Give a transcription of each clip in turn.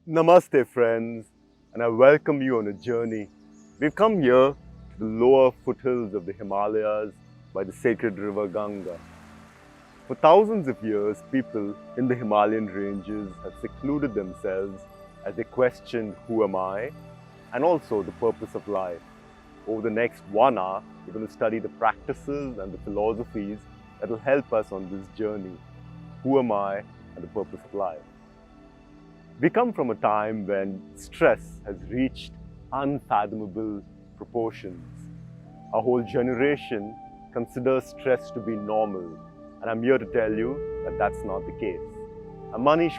Namaste friends, and I welcome you on a journey. We've come here to the lower foothills of the Himalayas by the sacred river Ganga. For thousands of years, people in the Himalayan ranges have secluded themselves as they questioned who am I and also the purpose of life. Over the next 1 hour, we're going to study the practices and the philosophies that will help us on this journey. Who am I and the purpose of life? We come from a time when stress has reached unfathomable proportions. Our whole generation considers stress to be normal, and I'm here to tell you that that's not the case. I'm Manish.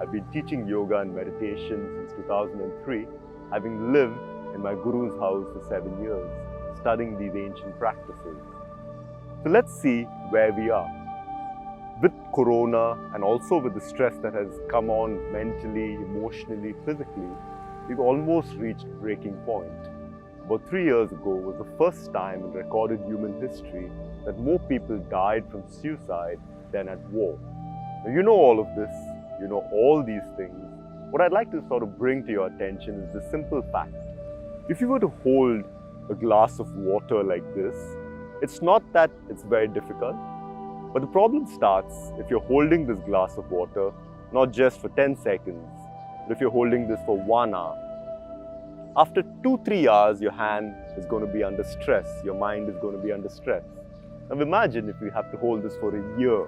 I've been teaching yoga and meditation since 2003, having lived in my guru's house for 7 years, studying these ancient practices. So let's see where we are. With Corona and also with the stress that has come on mentally, emotionally, physically, we've almost reached breaking point. About 3 years ago was the first time in recorded human history that more people died from suicide than at war. Now, you know all of this, you know all these things. What I'd like to sort of bring to your attention is the simple fact. If you were to hold a glass of water like this, it's not that it's very difficult. But the problem starts if you're holding this glass of water, not just for 10 seconds, but if you're holding this for 1 hour. After 2-3 hours, your hand is going to be under stress, your mind is going to be under stress. Now imagine if you have to hold this for a year,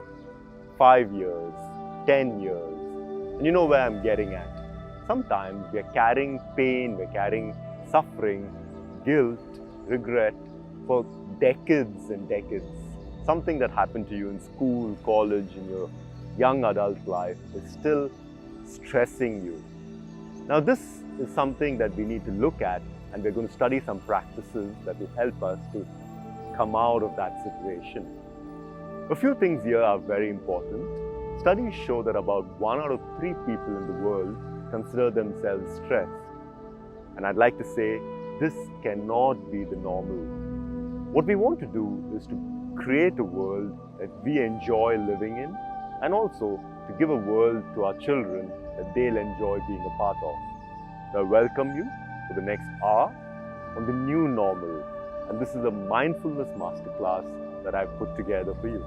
5 years, 10 years. And you know where I'm getting at. Sometimes we're carrying pain, we're carrying suffering, guilt, regret for decades and decades. Something that happened to you in school, college, in your young adult life is still stressing you. Now this is something that we need to look at, and we're going to study some practices that will help us to come out of that situation. A few things here are very important. Studies show that about 1 out of 3 people in the world consider themselves stressed. And I'd like to say this cannot be the normal. What we want to do is to create a world that we enjoy living in, and also to give a world to our children that they'll enjoy being a part of. So I welcome you for the next hour on the new normal, and this is a mindfulness masterclass that I've put together for you.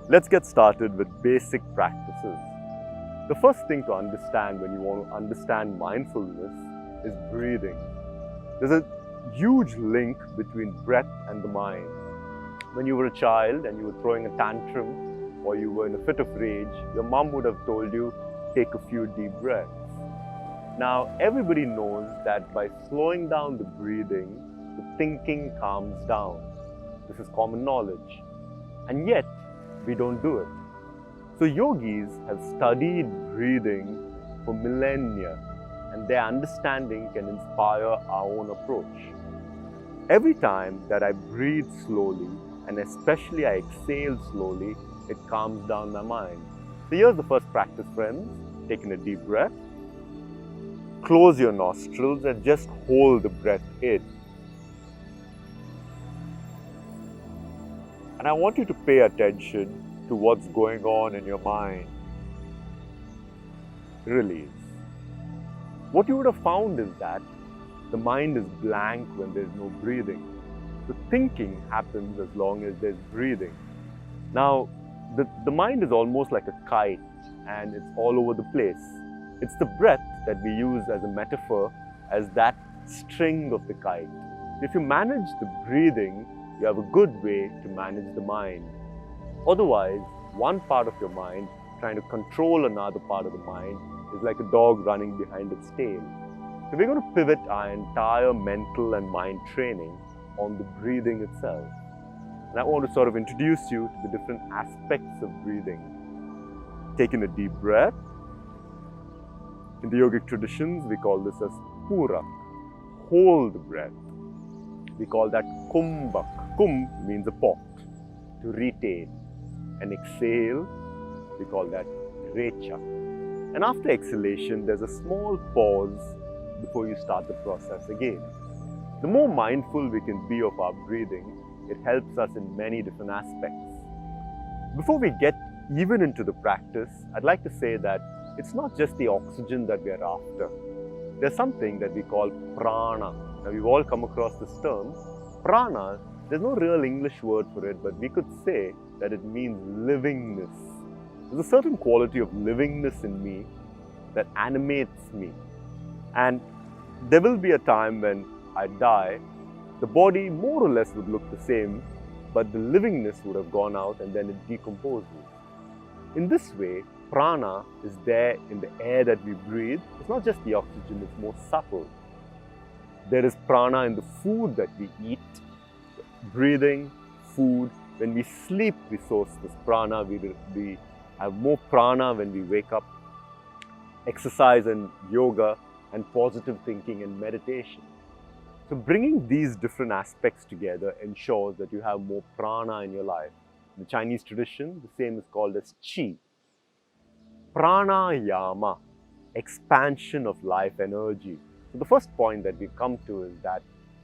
Let's get started with basic practices. The first thing to understand when you want to understand mindfulness is breathing. There's a huge link between breath and the mind. When you were a child and you were throwing a tantrum or you were in a fit of rage, your mom would have told you, take a few deep breaths. Now, everybody knows that by slowing down the breathing, the thinking calms down. This is common knowledge. And yet, we don't do it. So yogis have studied breathing for millennia, and their understanding can inspire our own approach. Every time that I breathe slowly, and especially I exhale slowly, it calms down my mind. So here's the first practice, friends. Taking a deep breath. Close your nostrils and just hold the breath in. And I want you to pay attention to what's going on in your mind. Release. What you would have found is that the mind is blank when there's no breathing. The thinking happens as long as there's breathing. Now, the mind is almost like a kite, and it's all over the place. It's the breath that we use as a metaphor as that string of the kite. If you manage the breathing, you have a good way to manage the mind. Otherwise, one part of your mind trying to control another part of the mind is like a dog running behind its tail. So we're going to pivot our entire mental and mind training on the breathing itself. And I want to sort of introduce you to the different aspects of breathing. Taking a deep breath. In the yogic traditions, we call this as purak. Hold the breath. We call that kumbhak. Kumbh means a pot, to retain. And exhale, we call that recha. And after exhalation, there's a small pause before you start the process again. The more mindful we can be of our breathing, it helps us in many different aspects. Before we get even into the practice, I'd like to say that it's not just the oxygen that we are after. There's something that we call prana. Now, we've all come across this term. Prana, there's no real English word for it, but we could say that it means livingness. There's a certain quality of livingness in me that animates me. And there will be a time when I die, the body more or less would look the same, but the livingness would have gone out and then it decomposes. In this way, prana is there in the air that we breathe. It's not just the oxygen, it's more subtle. There is prana in the food that we eat, breathing, food. When we sleep, we source this prana. We have more prana when we wake up. Exercise and yoga and positive thinking and meditation. So bringing these different aspects together ensures that you have more prana in your life. In the Chinese tradition, the same is called as qi. Pranayama, expansion of life energy. So the first point that we come to is that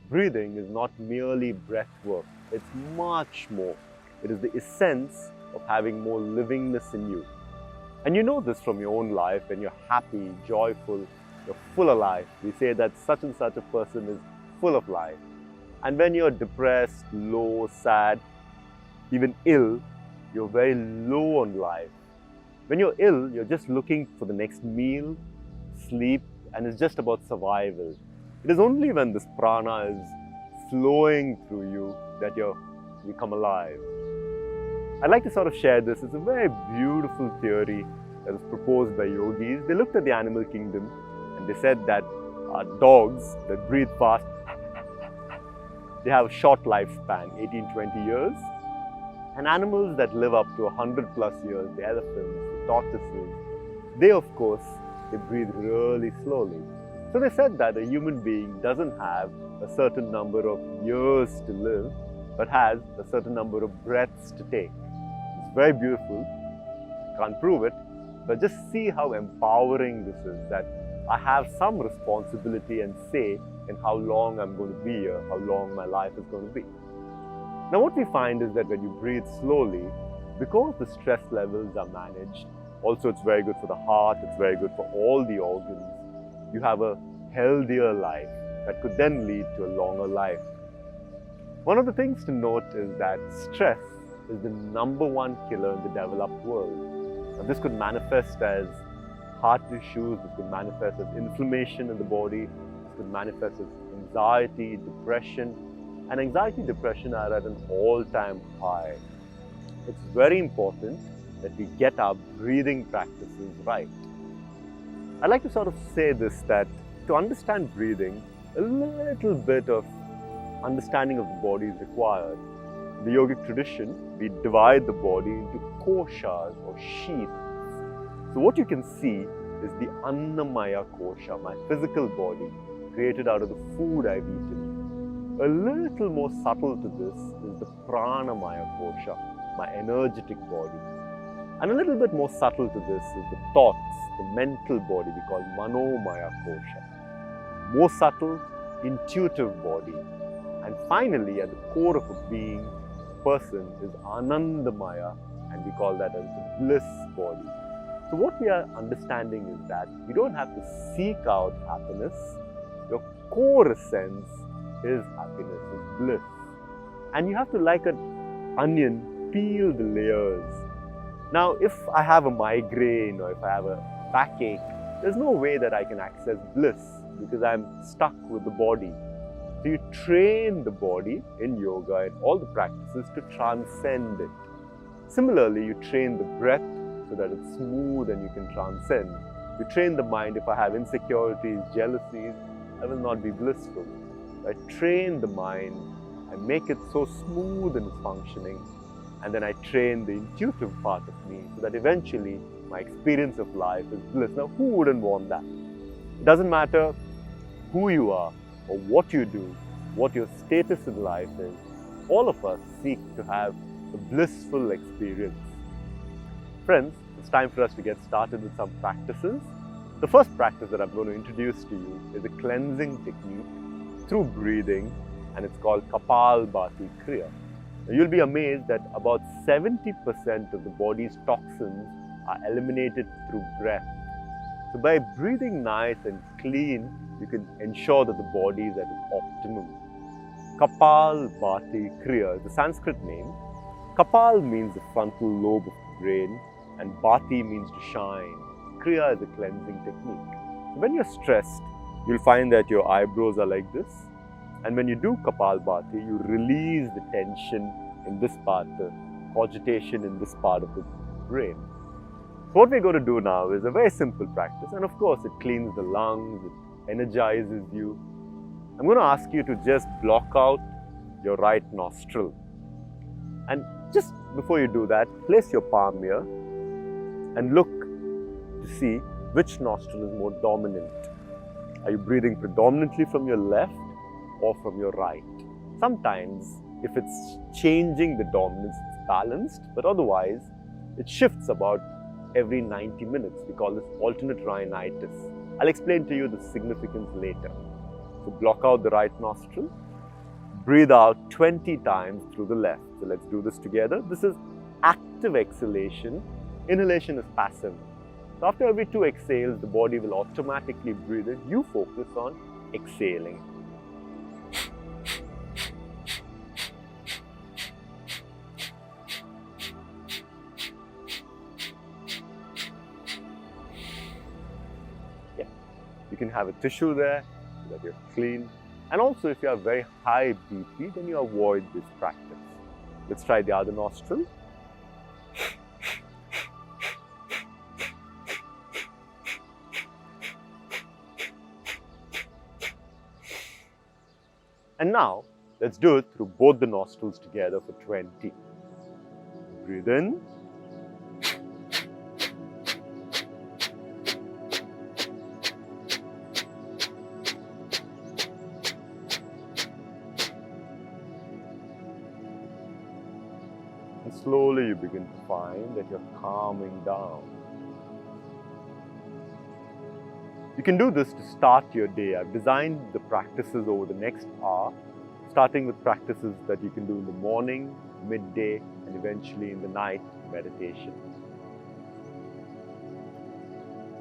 breathing is not merely breath work. It's much more. It is the essence of having more livingness in you. And you know this from your own life. When you're happy, joyful, you're full of life. We say that such and such a person is full of life. And when you're depressed, low, sad, even ill, you're very low on life. When you're ill, you're just looking for the next meal, sleep, and it's just about survival. It is only when this prana is flowing through you that you come alive. I'd like to sort of share this. It's a very beautiful theory that was proposed by yogis. They looked at the animal kingdom and they said that dogs that breathe fast, they have a short lifespan, 18-20 years. And animals that live up to 100 plus years, the elephants, the tortoises, they of course, they breathe really slowly. So they said that a human being doesn't have a certain number of years to live, but has a certain number of breaths to take. It's very beautiful. Can't prove it, but just see how empowering this is, that I have some responsibility and say in how long I'm going to be here, how long my life is going to be. Now what we find is that when you breathe slowly, because the stress levels are managed, also it's very good for the heart, it's very good for all the organs, you have a healthier life that could then lead to a longer life. One of the things to note is that stress is the #1 killer in the developed world. Now this could manifest as heart issues, this could manifest as inflammation in the body, this could manifest as anxiety, depression, and anxiety and depression are at an all-time high. It's very important that we get our breathing practices right. I'd like to sort of say this, that to understand breathing, a little bit of understanding of the body is required. In the yogic tradition, we divide the body into koshas or sheaths. So what you can see is the Annamaya kosha, my physical body, created out of the food I've eaten. A little more subtle to this is the Pranamaya kosha, my energetic body. And a little bit more subtle to this is the thoughts, the mental body we call Manomaya kosha. More subtle, intuitive body. And finally, at the core of a being, person is Anandamaya, and we call that as the bliss body. So what we are understanding is that we don't have to seek out happiness. Your core essence is happiness, is bliss. And you have to, like an onion, peel the layers. Now, if I have a migraine or if I have a backache, there's no way that I can access bliss because I'm stuck with the body. So you train the body in yoga and all the practices to transcend it. Similarly, you train the breath so that it's smooth and you can transcend. You train the mind. If I have insecurities, jealousies, I will not be blissful. I train the mind, I make it so smooth in its functioning, and then I train the intuitive part of me so that eventually my experience of life is bliss. Now, who wouldn't want that? It doesn't matter who you are or what you do, what your status in life is. All of us seek to have a blissful experience. Friends, it's time for us to get started with some practices. The first practice that I'm going to introduce to you is a cleansing technique through breathing, and it's called Kapalbhati Kriya. Now, you'll be amazed that about 70% of the body's toxins are eliminated through breath. So by breathing nice and clean, you can ensure that the body is at its optimum. Kapalbhati Kriya is the Sanskrit name. Kapal means the frontal lobe of the brain, and Bhati means to shine. Kriya is a cleansing technique. So when you're stressed, you'll find that your eyebrows are like this. And when you do Kapalbhati, you release the tension in this part, the cogitation in this part of the brain. So what we're going to do now is a very simple practice. And of course, it cleans the lungs, it energizes you. I'm going to ask you to just block out your right nostril. And just before you do that, place your palm here and look to see which nostril is more dominant. Are you breathing predominantly from your left or from your right? Sometimes, if it's changing the dominance, it's balanced, but otherwise, it shifts about every 90 minutes. We call this alternate rhinitis. I'll explain to you the significance later. So block out the right nostril, breathe out 20 times through the left. So let's do this together. This is active exhalation. Inhalation is passive. So after every 2 exhales, the body will automatically breathe in. You focus on exhaling. Yeah, you can have a tissue there so that you're clean. And also, if you have very high BP, then you avoid this practice. Let's try the other nostril. And now, let's do it through both the nostrils together for 20. Breathe in. And slowly you begin to find that you're calming down. You can do this to start your day. I've designed the practices over the next hour, starting with practices that you can do in the morning, midday, and eventually in the night meditation.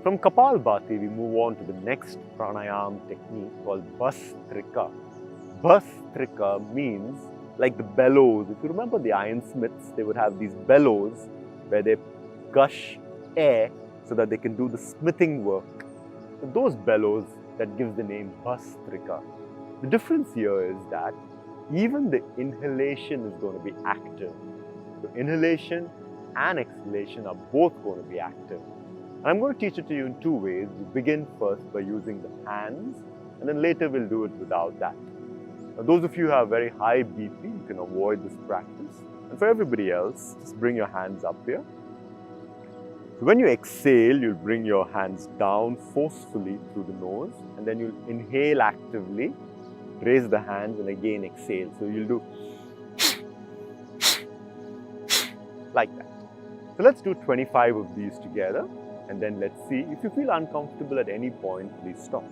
From Kapalbhati, we move on to the next pranayam technique called Bhastrika. Bhastrika means like the bellows. If you remember the ironsmiths, they would have these bellows where they gush air so that they can do the smithing work. So those bellows, that gives the name Bhastrika. The difference here is that even the inhalation is going to be active. So inhalation and exhalation are both going to be active. And I'm going to teach it to you in 2 ways. We begin first by using the hands, and then later we'll do it without that. Now, those of you who have very high BP, you can avoid this practice. And for everybody else, just bring your hands up here. So when you exhale, you'll bring your hands down forcefully through the nose, and then you'll inhale actively, raise the hands, and again exhale. So you'll do like that. So let's do 25 of these together, and then let's see. If you feel uncomfortable at any point, please stop.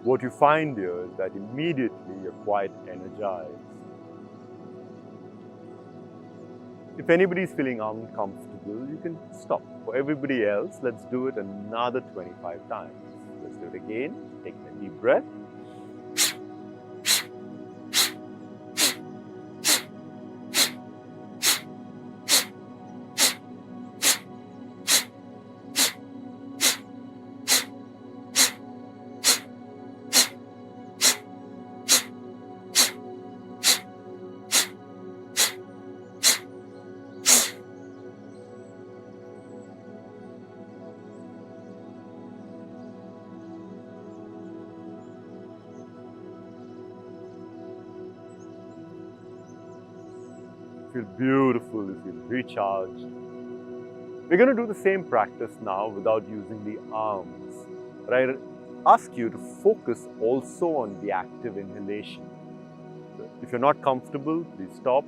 What you find here is that immediately you're quite energized. If anybody is feeling uncomfortable, comfortable, you can stop. For everybody else, let's do it another 25 times. Let's do it again. Taking a deep breath. Feel beautiful, you feel recharged. We're going to do the same practice now without using the arms. But I ask you to focus also on the active inhalation. If you're not comfortable, please stop.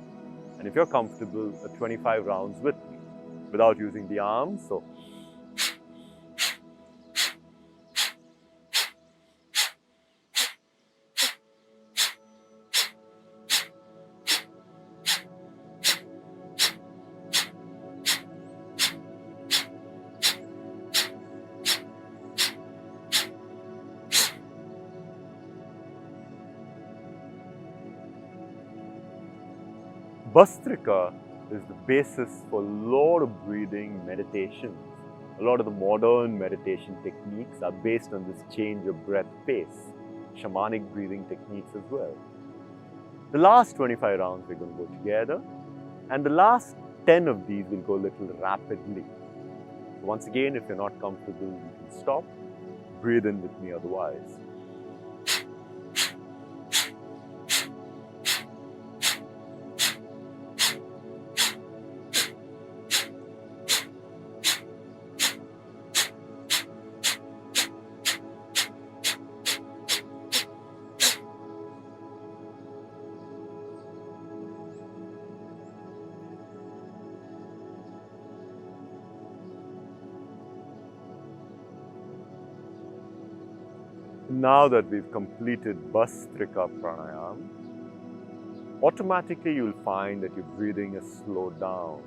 And if you're comfortable, 25 rounds with me without using the arms. So Bhastrika is the basis for a lot of breathing meditations. A lot of the modern meditation techniques are based on this change of breath pace, shamanic breathing techniques as well. The last 25 rounds we're going to go together, and the last 10 of these will go a little rapidly. So once again, if you're not comfortable, you can stop. Breathe in with me otherwise. Now that we've completed Bhastrika Pranayam, automatically you'll find that your breathing has slowed down.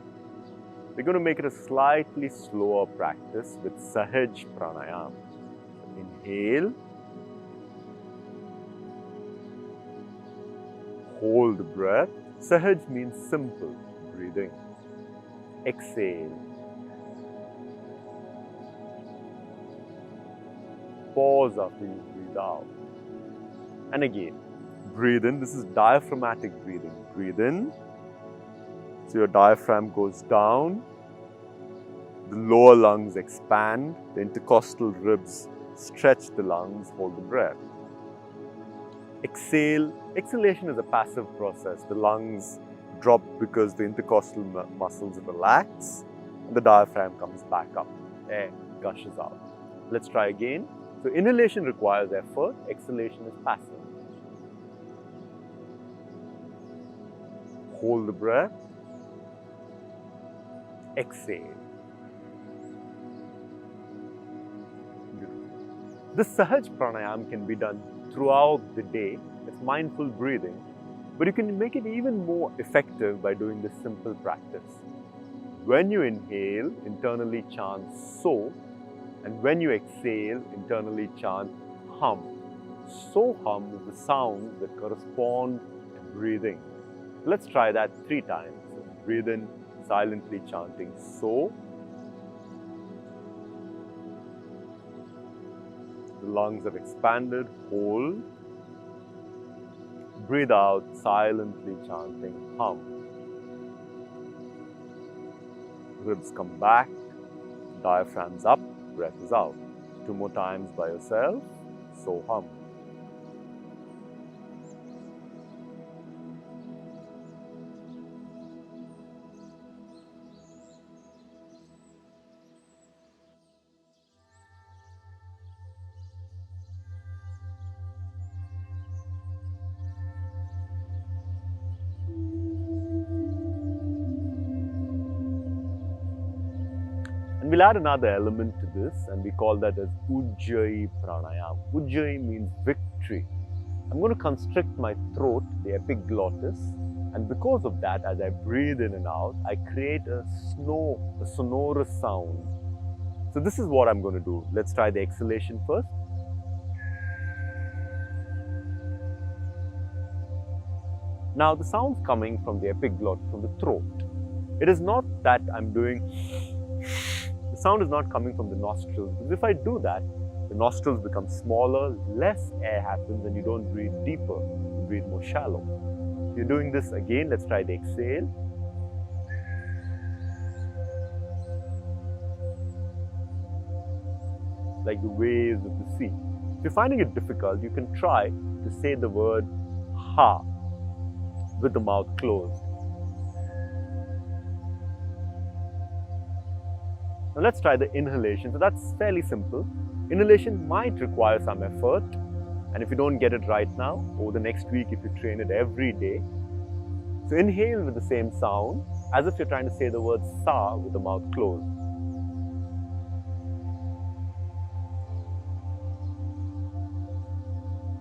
We're going to make it a slightly slower practice with Sahaj Pranayam. Inhale, hold the breath. Sahaj means simple breathing. Exhale. Pause after you breathe out. And again, breathe in. This is diaphragmatic breathing. Breathe in. So your diaphragm goes down. The lower lungs expand. The intercostal ribs stretch the lungs. Hold the breath. Exhale. Exhalation is a passive process. The lungs drop because the intercostal muscles relax. And the diaphragm comes back up. Air gushes out. Let's try again. So inhalation requires effort, exhalation is passive. Hold the breath, exhale. This Sahaj Pranayam can be done throughout the day. It's mindful breathing, but you can make it even more effective by doing this simple practice. When you inhale, internally chant So. And when you exhale, internally chant hum. So hum is the sounds that correspond to breathing. Let's try that 3 times. So breathe in, silently chanting So. The lungs have expanded, hold. Breathe out, silently chanting hum. Ribs come back, diaphragm's up. Breath is out. 2 more times by yourself. So hum. And we'll add another element to this, and we call that as Ujjayi Pranayam. Ujjayi means victory. I'm going to constrict my throat, the epiglottis, And because of that, as I breathe in and out, I create a sonorous sound. So this is what I'm going to do. Let's try the exhalation first. Now the sound's coming from the epiglottis, from the throat. It is not that I'm doing, the sound is not coming from the nostrils. Because if I do that, the nostrils become smaller, less air happens, and you don't breathe deeper, you breathe more shallow. If you're doing this again, let's try the exhale. Like the waves of the sea. If you're finding it difficult, you can try to say the word ha with the mouth closed. Now let's try the inhalation. So that's fairly simple. Inhalation might require some effort, and if you don't get it right now, over the next week if you train it every day. So inhale with the same sound, as if you're trying to say the word sa with the mouth closed.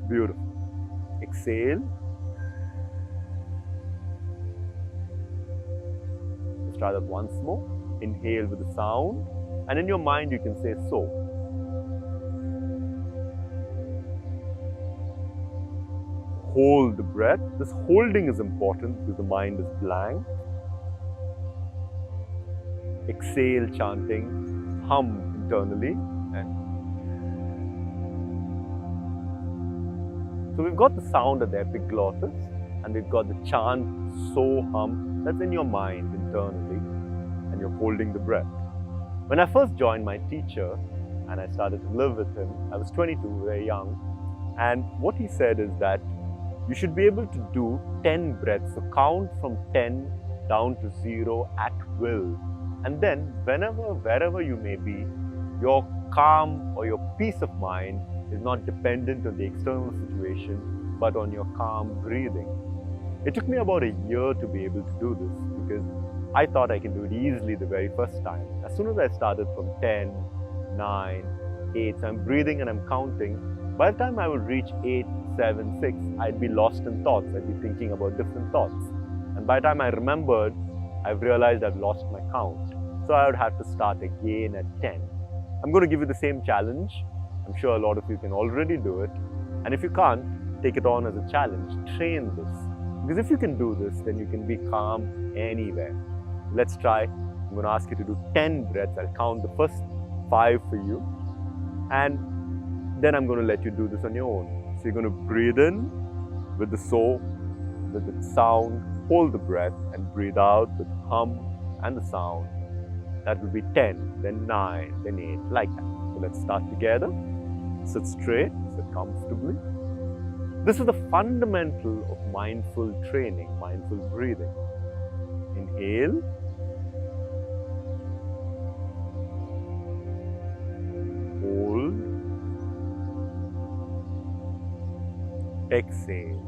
Beautiful. Exhale. Let's try that once more. Inhale with the sound, and in your mind you can say so. Hold the breath. This holding is important because the mind is blank. Exhale, chanting, hum internally. So we've got the sound at the epiglottis, and we've got the chant, so, hum, that's in your mind internally, and you're holding the breath. When I first joined my teacher, and I started to live with him, I was 22, very young, and what he said is that you should be able to do 10 breaths, so count from 10 down to 0 at will. And then, wherever you may be, your calm or your peace of mind is not dependent on the external situation, but on your calm breathing. It took me about a year to be able to do this because I thought I can do it easily the very first time. As soon as I started from 10, 9, 8, so I'm breathing and I'm counting. By the time I would reach 8, 7, 6, I'd be lost in thoughts. I'd be thinking about different thoughts. And by the time I remembered, I've realized I've lost my count. So I would have to start again at 10. I'm going to give you the same challenge. I'm sure a lot of you can already do it. And if you can't, take it on as a challenge. Train this. Because if you can do this, then you can be calm anywhere. Let's try. I'm going to ask you to do 10 breaths. I'll count the first 5 for you. And then I'm going to let you do this on your own. So you're going to breathe in with the so, with the sound, hold the breath, and breathe out with hum and the sound. That will be 10, then 9, then 8, like that. So let's start together. Sit straight, sit comfortably. This is the fundamental of mindful training, mindful breathing. Inhale. Hold. Exhale.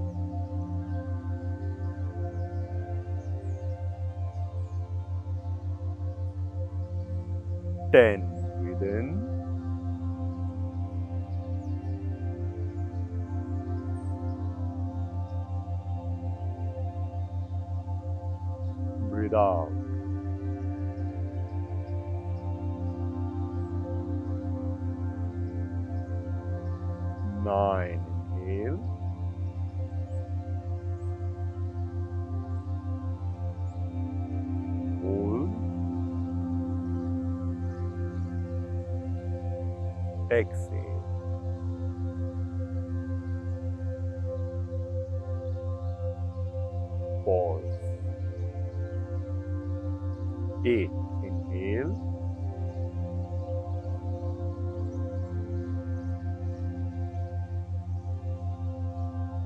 Ten. Breathe in. Breathe out. 9. Inhale. Hold. Exhale. Pause. 8. Inhale.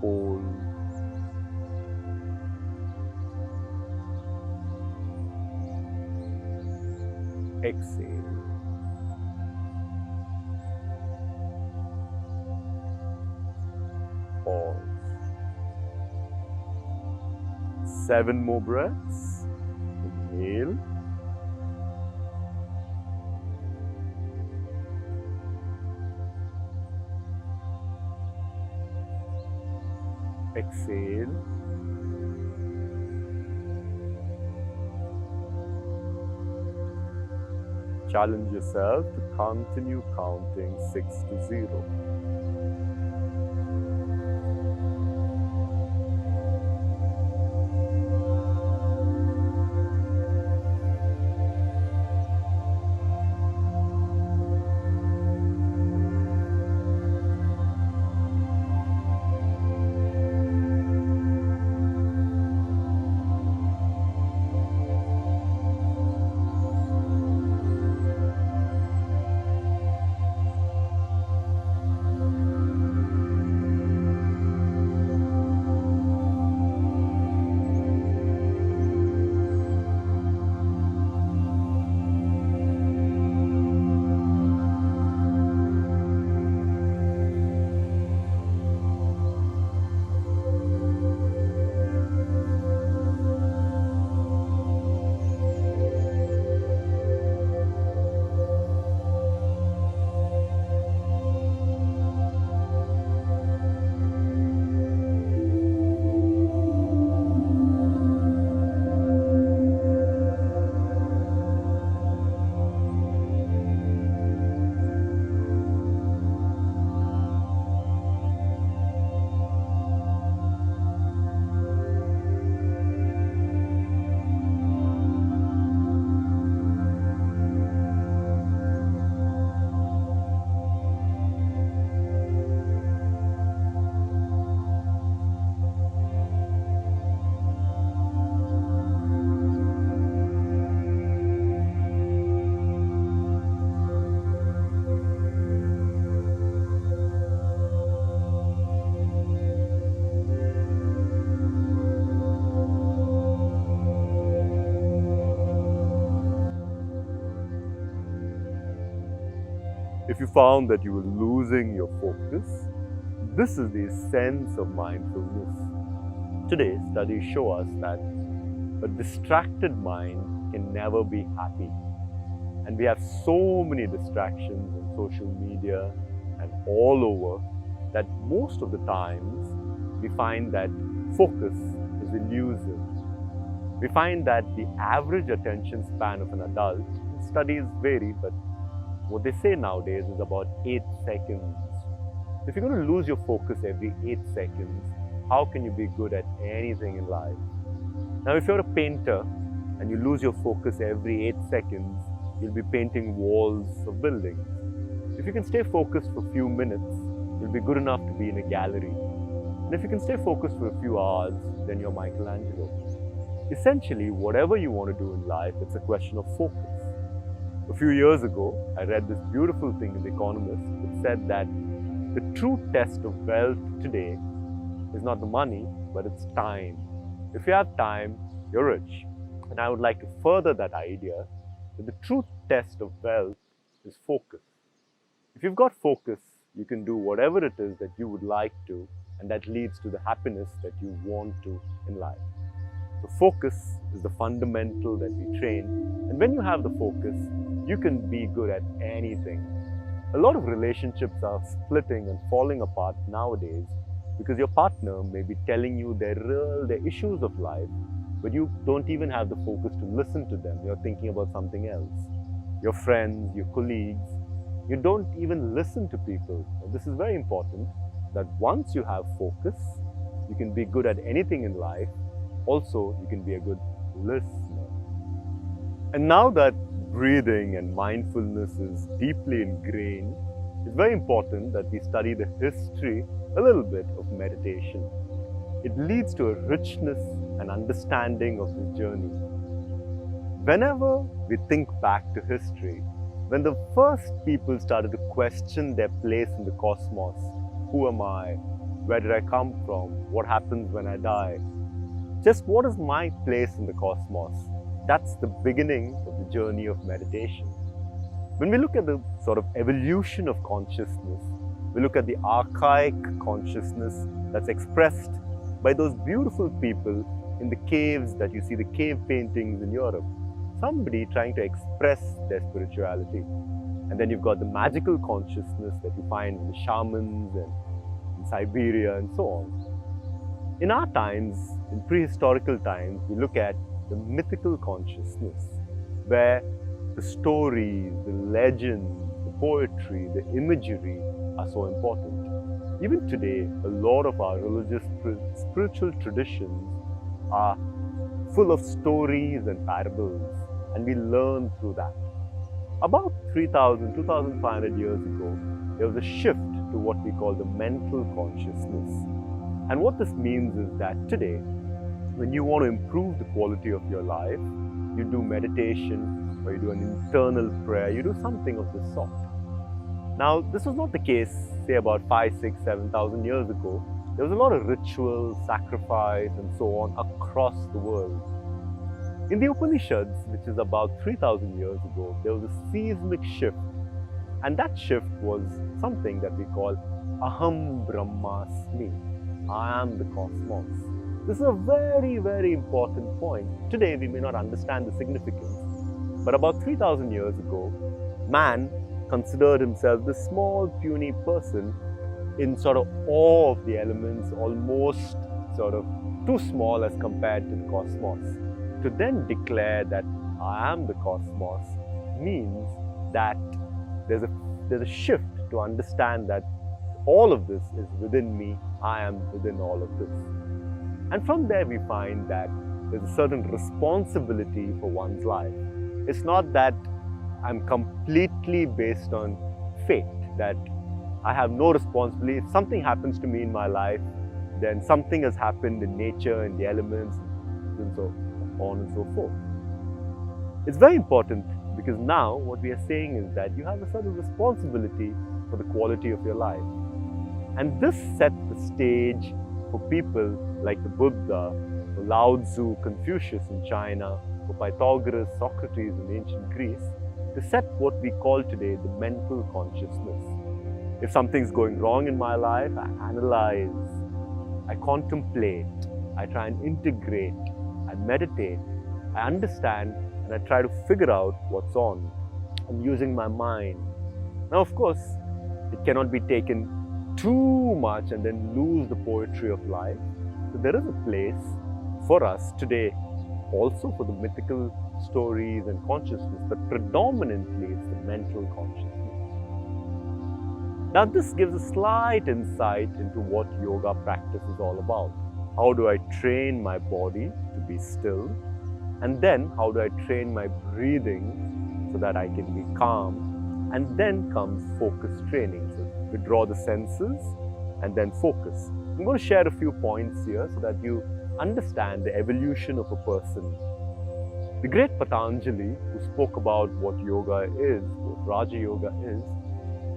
Hold. Exhale. Pause. 7 more breaths. Inhale. Exhale. challenge yourself to continue counting 6 to 0. If you found that you were losing your focus, this is the essence of mindfulness. Today, studies show us that a distracted mind can never be happy. And we have so many distractions on social media and all over that most of the times we find that focus is elusive. We find that the average attention span of an adult, studies vary, but what they say nowadays is about 8 seconds. If you're going to lose your focus every 8 seconds, how can you be good at anything in life? Now, if you're a painter and you lose your focus every 8 seconds, you'll be painting walls of buildings. If you can stay focused for a few minutes, you'll be good enough to be in a gallery. And if you can stay focused for a few hours, then you're Michelangelo. Essentially, whatever you want to do in life, it's a question of focus. A few years ago, I read this beautiful thing in The Economist that said that the true test of wealth today is not the money, but it's time. If you have time, you're rich. And I would like to further that idea that the true test of wealth is focus. If you've got focus, you can do whatever it is that you would like to, and that leads to the happiness that you want to in life. So focus is the fundamental that we train, and when you have the focus, you can be good at anything. A lot of relationships are splitting and falling apart nowadays because your partner may be telling you their issues of life, but you don't even have the focus to listen to them. You're thinking about something else. Your friends, your colleagues, you don't even listen to people. And this is very important, that once you have focus, you can be good at anything in life. Also, you can be a good listener. And now that breathing and mindfulness is deeply ingrained, it's very important that we study the history a little bit of meditation. It leads to a richness and understanding of this journey. Whenever we think back to history, when the first people started to question their place in the cosmos, who am I? Where did I come from? What happens when I die? Just what is my place in the cosmos? That's the beginning of the journey of meditation. When we look at the sort of evolution of consciousness, we look at the archaic consciousness that's expressed by those beautiful people in the caves that you see, the cave paintings in Europe. Somebody trying to express their spirituality. And then you've got the magical consciousness that you find in the shamans and in Siberia and so on. In our times, in prehistorical times, we look at the mythical consciousness, where the stories, the legends, the poetry, the imagery are so important. Even today, a lot of our religious, spiritual traditions are full of stories and parables, and we learn through that. About 3,000, 2,500 years ago, there was a shift to what we call the mental consciousness. And what this means is that today, when you want to improve the quality of your life, you do meditation or you do an internal prayer, you do something of this sort. Now, this was not the case, say, about 5, 6, 7,000 years ago. There was a lot of ritual, sacrifice, and so on across the world. In the Upanishads, which is about 3,000 years ago, there was a seismic shift. And that shift was something that we call Aham Brahmasmi. I am the cosmos. This is a very, very important point. Today, we may not understand the significance. But about 3,000 years ago, man considered himself this small, puny person in sort of awe of the elements, almost sort of too small as compared to the cosmos. To then declare that I am the cosmos means that there's a shift to understand that all of this is within me, I am within all of this. And from there we find that there's a certain responsibility for one's life. It's not that I'm completely based on fate, that I have no responsibility. If something happens to me in my life, then something has happened in nature, in the elements, and so on and so forth. It's very important because now what we are saying is that you have a certain responsibility for the quality of your life. And this set the stage for people like the Buddha, for Lao Tzu, Confucius in China, for Pythagoras, Socrates in ancient Greece, to set what we call today the mental consciousness. If something's going wrong in my life, I analyze, I contemplate, I try and integrate, I meditate, I understand, and I try to figure out what's on. I'm using my mind. Now, of course, it cannot be taken too much and then lose the poetry of life. So there is a place for us today, also for the mythical stories and consciousness, but predominantly it's the mental consciousness. Now, this gives a slight insight into what yoga practice is all about. How do I train my body to be still? And then how do I train my breathing so that I can be calm? And then comes focus training. So withdraw the senses and then focus. I'm going to share a few points here so that you understand the evolution of a person. The great Patanjali, who spoke about what yoga is, what Raja Yoga is,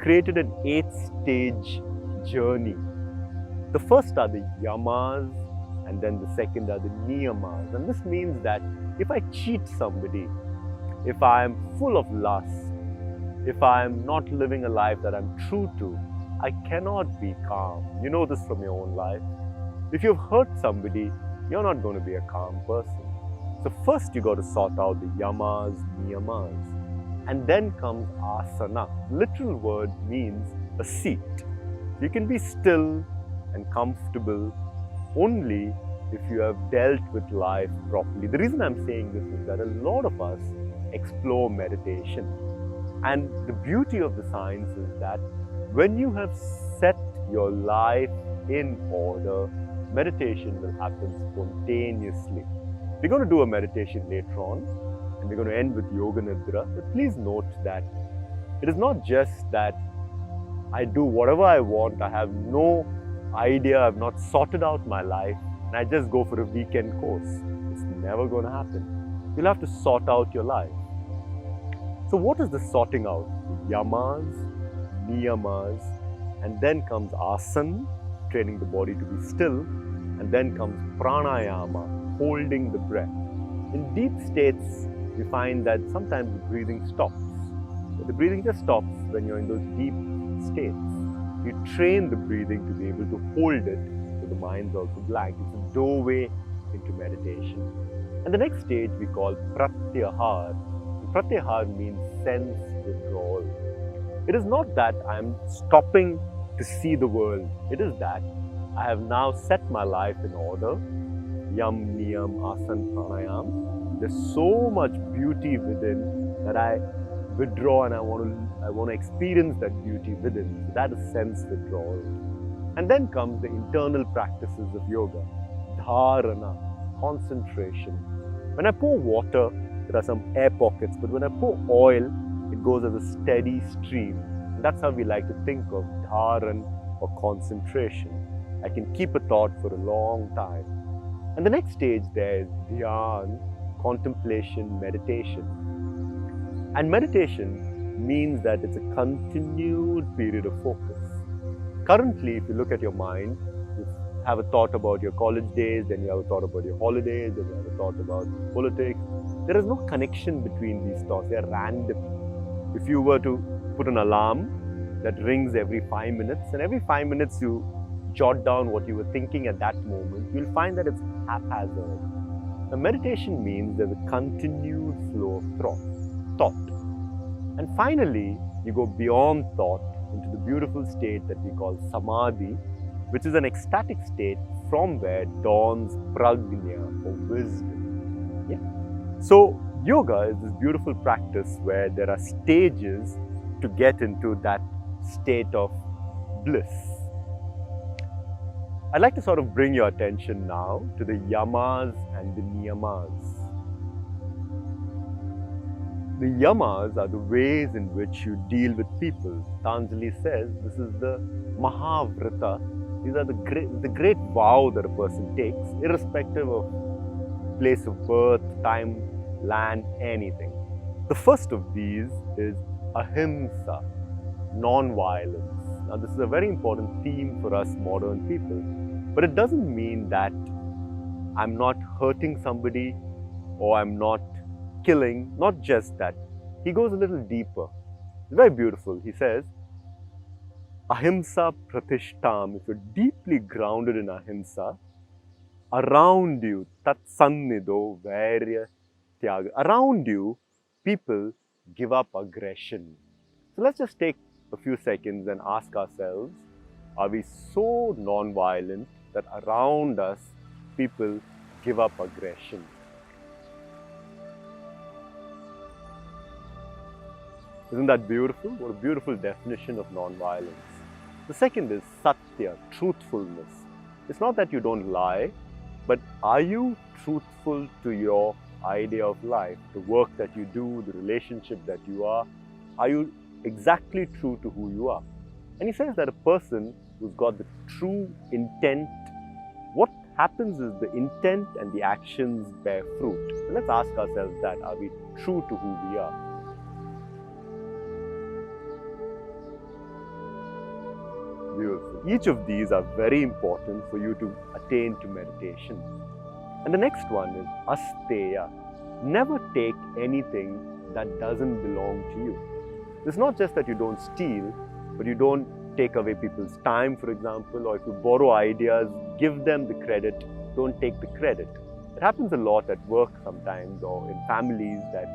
created an 8-stage journey. The first are the yamas, and then the second are the niyamas. And this means that if I cheat somebody, if I am full of lust, if I am not living a life that I'm true to, I cannot be calm. You know this from your own life. If you've hurt somebody, you're not going to be a calm person. So first you got to sort out the yamas, niyamas. And then comes asana. Literal word means a seat. You can be still and comfortable only if you have dealt with life properly. The reason I'm saying this is that a lot of us explore meditation. And the beauty of the science is that when you have set your life in order, meditation will happen spontaneously. We're going to do a meditation later on, and we're going to end with Yoga Nidra. But please note that it is not just that I do whatever I want, I have no idea, I've not sorted out my life, and I just go for a weekend course. It's never going to happen. You'll have to sort out your life. So what is the sorting out? Yamas, niyamas, and then comes asana, training the body to be still, and then comes pranayama, holding the breath. In deep states, we find that sometimes the breathing stops. The breathing just stops when you're in those deep states. You train the breathing to be able to hold it, so the mind's also blank. It's a doorway into meditation. And the next stage we call pratyahar. Pratyahar means sense withdrawal. It is not that I'm stopping to see the world. It is that I have now set my life in order. Yam, niyam, asana, pranayam. There's so much beauty within that I withdraw and I want to experience that beauty within. So that is sense withdrawal. And then comes the internal practices of yoga. Dharana, concentration. When I pour water, there are some air pockets, but when I pour oil, it goes as a steady stream. And that's how we like to think of dharan or concentration. I can keep a thought for a long time. And the next stage there is dhyan, contemplation, meditation. And meditation means that it's a continued period of focus. Currently, if you look at your mind, you have a thought about your college days, then you have a thought about your holidays, then you have a thought about politics. There is no connection between these thoughts. They are random. If you were to put an alarm that rings every 5 minutes, and every 5 minutes you jot down what you were thinking at that moment, you'll find that it's haphazard. Now, meditation means there's a continued flow of thought. And finally, you go beyond thought into the beautiful state that we call samadhi, which is an ecstatic state from where dawns prajna or wisdom. Yeah. So yoga is this beautiful practice where there are stages to get into that state of bliss. I'd like to sort of bring your attention now to the yamas and the niyamas. The yamas are the ways in which you deal with people. Tanjali says this is the Mahavrata. These are the great vow that a person takes, irrespective of place of birth, time, land, anything. The first of these is ahimsa, non-violence. Now this is a very important theme for us modern people, but it doesn't mean that I'm not hurting somebody or I'm not killing, not just that. He goes a little deeper. It's very beautiful. He says, ahimsa pratishtam. If you're deeply grounded in ahimsa, around you, tat sannido vairya tyaga. Around you, people give up aggression. So let's just take a few seconds and ask ourselves, are we so non-violent that around us, people give up aggression? Isn't that beautiful? What a beautiful definition of non-violence. The second is satya, truthfulness. It's not that you don't lie, but are you truthful to your idea of life, the work that you do, the relationship that you are? Are you exactly true to who you are? And he says that a person who's got the true intent, what happens is the intent and the actions bear fruit. So let's ask ourselves that, are we true to who we are? Beautiful. Each of these are very important for you to attain to meditation. And the next one is asteya. Never take anything that doesn't belong to you. It's not just that you don't steal, but you don't take away people's time, for example, or if you borrow ideas, give them the credit, don't take the credit. It happens a lot at work sometimes or in families that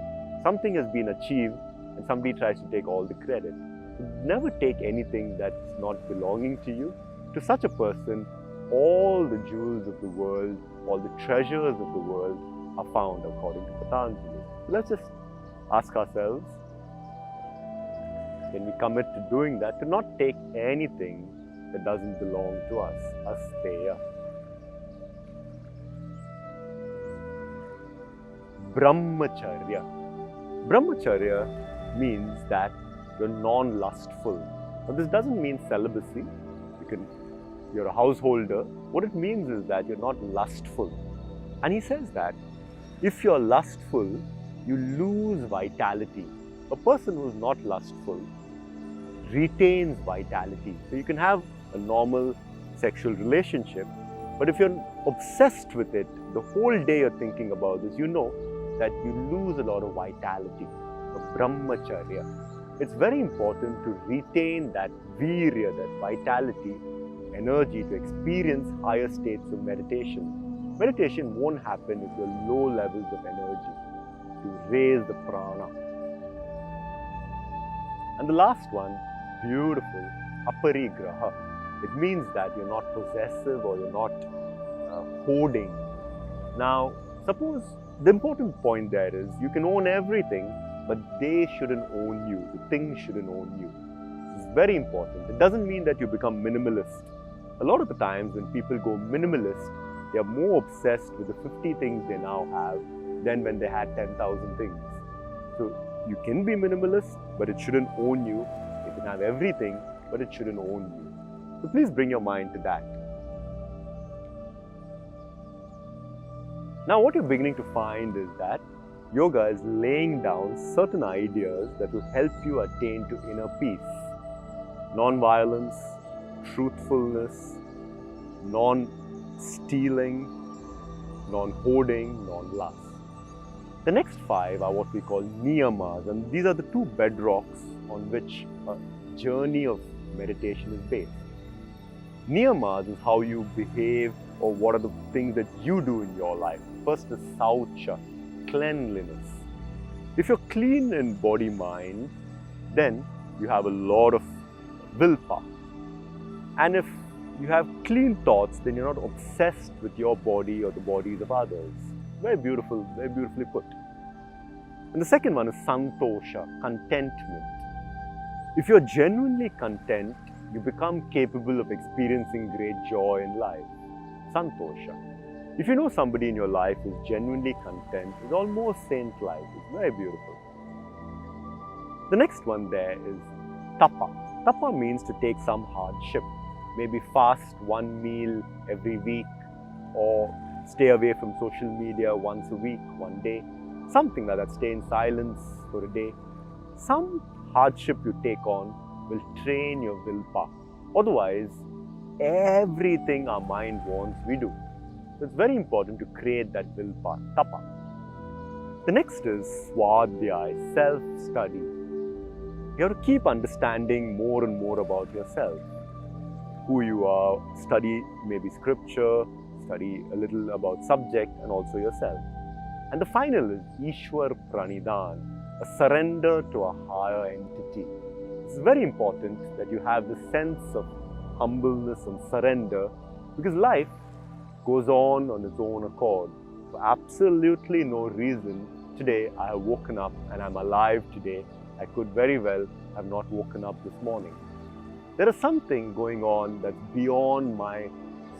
something has been achieved and somebody tries to take all the credit. Never take anything that's not belonging to you. To such a person, all the jewels of the world, all the treasures of the world are found according to Patanjali. So let's just ask ourselves, can we commit to doing that, to not take anything that doesn't belong to us? Asteya. Brahmacharya. Brahmacharya means that you're non-lustful. Now this doesn't mean celibacy. You're a householder. What it means is that you're not lustful. And he says that if you're lustful, you lose vitality. A person who's not lustful retains vitality. So you can have a normal sexual relationship, but if you're obsessed with it, the whole day you're thinking about this, you know that you lose a lot of vitality. So brahmacharya. It's very important to retain that virya, that vitality, energy to experience higher states of meditation. Meditation won't happen if you're low levels of energy, to raise the prana. And the last one, beautiful, aparigraha. It means that you're not possessive or you're not hoarding. Now, suppose the important point there is you can own everything, but they shouldn't own you. The things shouldn't own you. This is very important. It doesn't mean that you become minimalist. A lot of the times when people go minimalist, they are more obsessed with the 50 things they now have than when they had 10,000 things. So you can be minimalist, but it shouldn't own you. You can have everything, but it shouldn't own you. So please bring your mind to that. Now what you're beginning to find is that yoga is laying down certain ideas that will help you attain to inner peace. Non-violence, truthfulness, non-stealing, non-hoarding, non-lust. The next 5 are what we call niyamas, and these are the 2 bedrocks on which a journey of meditation is based. Niyamas is how you behave or what are the things that you do in your life. First is saucha, cleanliness. If you're clean in body, mind, then you have a lot of willpower. And if you have clean thoughts, then you're not obsessed with your body or the bodies of others. Very beautiful, very beautifully put. And the second one is santosha, contentment. If you're genuinely content, you become capable of experiencing great joy in life. Santosha. If you know somebody in your life who's genuinely content, it's almost saint-like. It's very beautiful. The next one there is tapa. Tapa means to take some hardship. Maybe fast 1 meal every week, or stay away from social media once a week, 1 day. Something like that. Stay in silence for a day. Some hardship you take on will train your willpower. Otherwise, everything our mind wants, we do. So it's very important to create that willpower, tapa. The next is swadhyaya, self-study. You have to keep understanding more and more about yourself. Who you are, study maybe scripture, study a little about subject and also yourself. And the final is Ishwar Pranidhan, a surrender to a higher entity. It's very important that you have the sense of humbleness and surrender, because life goes on its own accord. For absolutely no reason, today I have woken up and I'm alive today. I could very well have not woken up this morning. There is something going on that's beyond my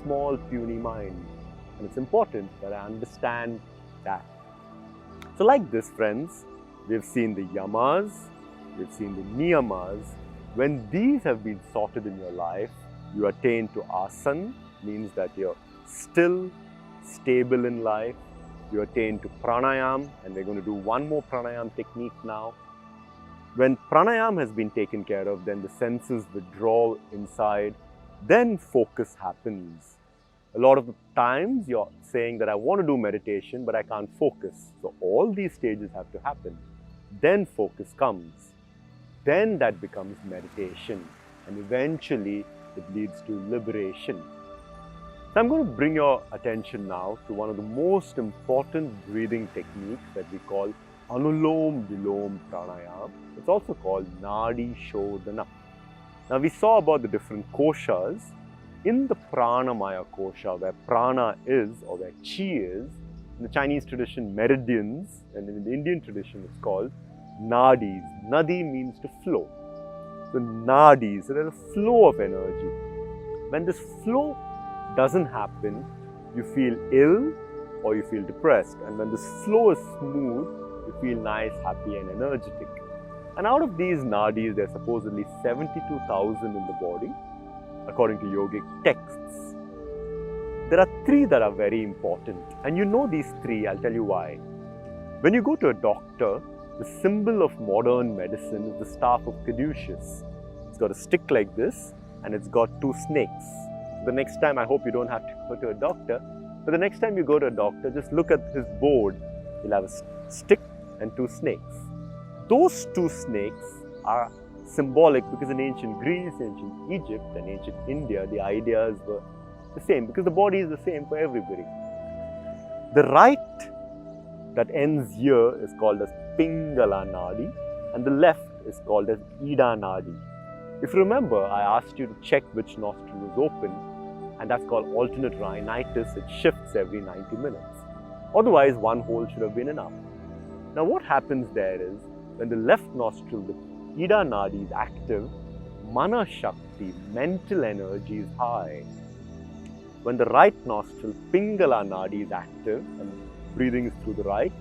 small puny mind, and it's important that I understand that. So like this, friends, we've seen the yamas, we've seen the niyamas. When these have been sorted in your life, you attain to asana, means that you're still, stable in life. You attain to pranayam, and we're going to do 1 more pranayam technique now. When pranayam has been taken care of, then the senses withdraw inside, then focus happens. A lot of the times you're saying that I want to do meditation, but I can't focus. So all these stages have to happen. Then focus comes. Then that becomes meditation, and eventually it leads to liberation. So I'm going to bring your attention now to one of the most important breathing techniques that we call Anulom Vilom Pranayam. It's also called Nadi Shodhana. Now we saw about the different koshas. In the Pranamaya kosha, where prana is or where chi is, in the Chinese tradition meridians, and in the Indian tradition it's called nadis. Nadi means to flow. So nadis, so there's a flow of energy. When this flow doesn't happen, you feel ill or you feel depressed. And when this flow is smooth, you feel nice, happy and energetic. And out of these nadis, there are supposedly 72,000 in the body, according to yogic texts. There are 3 that are very important. And you know these 3, I'll tell you why. When you go to a doctor, the symbol of modern medicine is the staff of Caduceus. It's got a stick like this, and it's got 2 snakes. The next time, I hope you don't have to go to a doctor, but the next time you go to a doctor, just look at his board. He'll have a stick and 2 snakes. Those 2 snakes are symbolic because in ancient Greece, ancient Egypt and ancient India, the ideas were the same because the body is the same for everybody. The right that ends here is called as Pingala Nadi and the left is called as Ida Nadi. If you remember, I asked you to check which nostril is open, and that's called alternate rhinitis. It shifts every 90 minutes. Otherwise, 1 hole should have been enough. Now what happens there is, When the left nostril, the Ida Nadi is active, Mana Shakti, mental energy is high. When the right nostril, Pingala Nadi is active and breathing is through the right,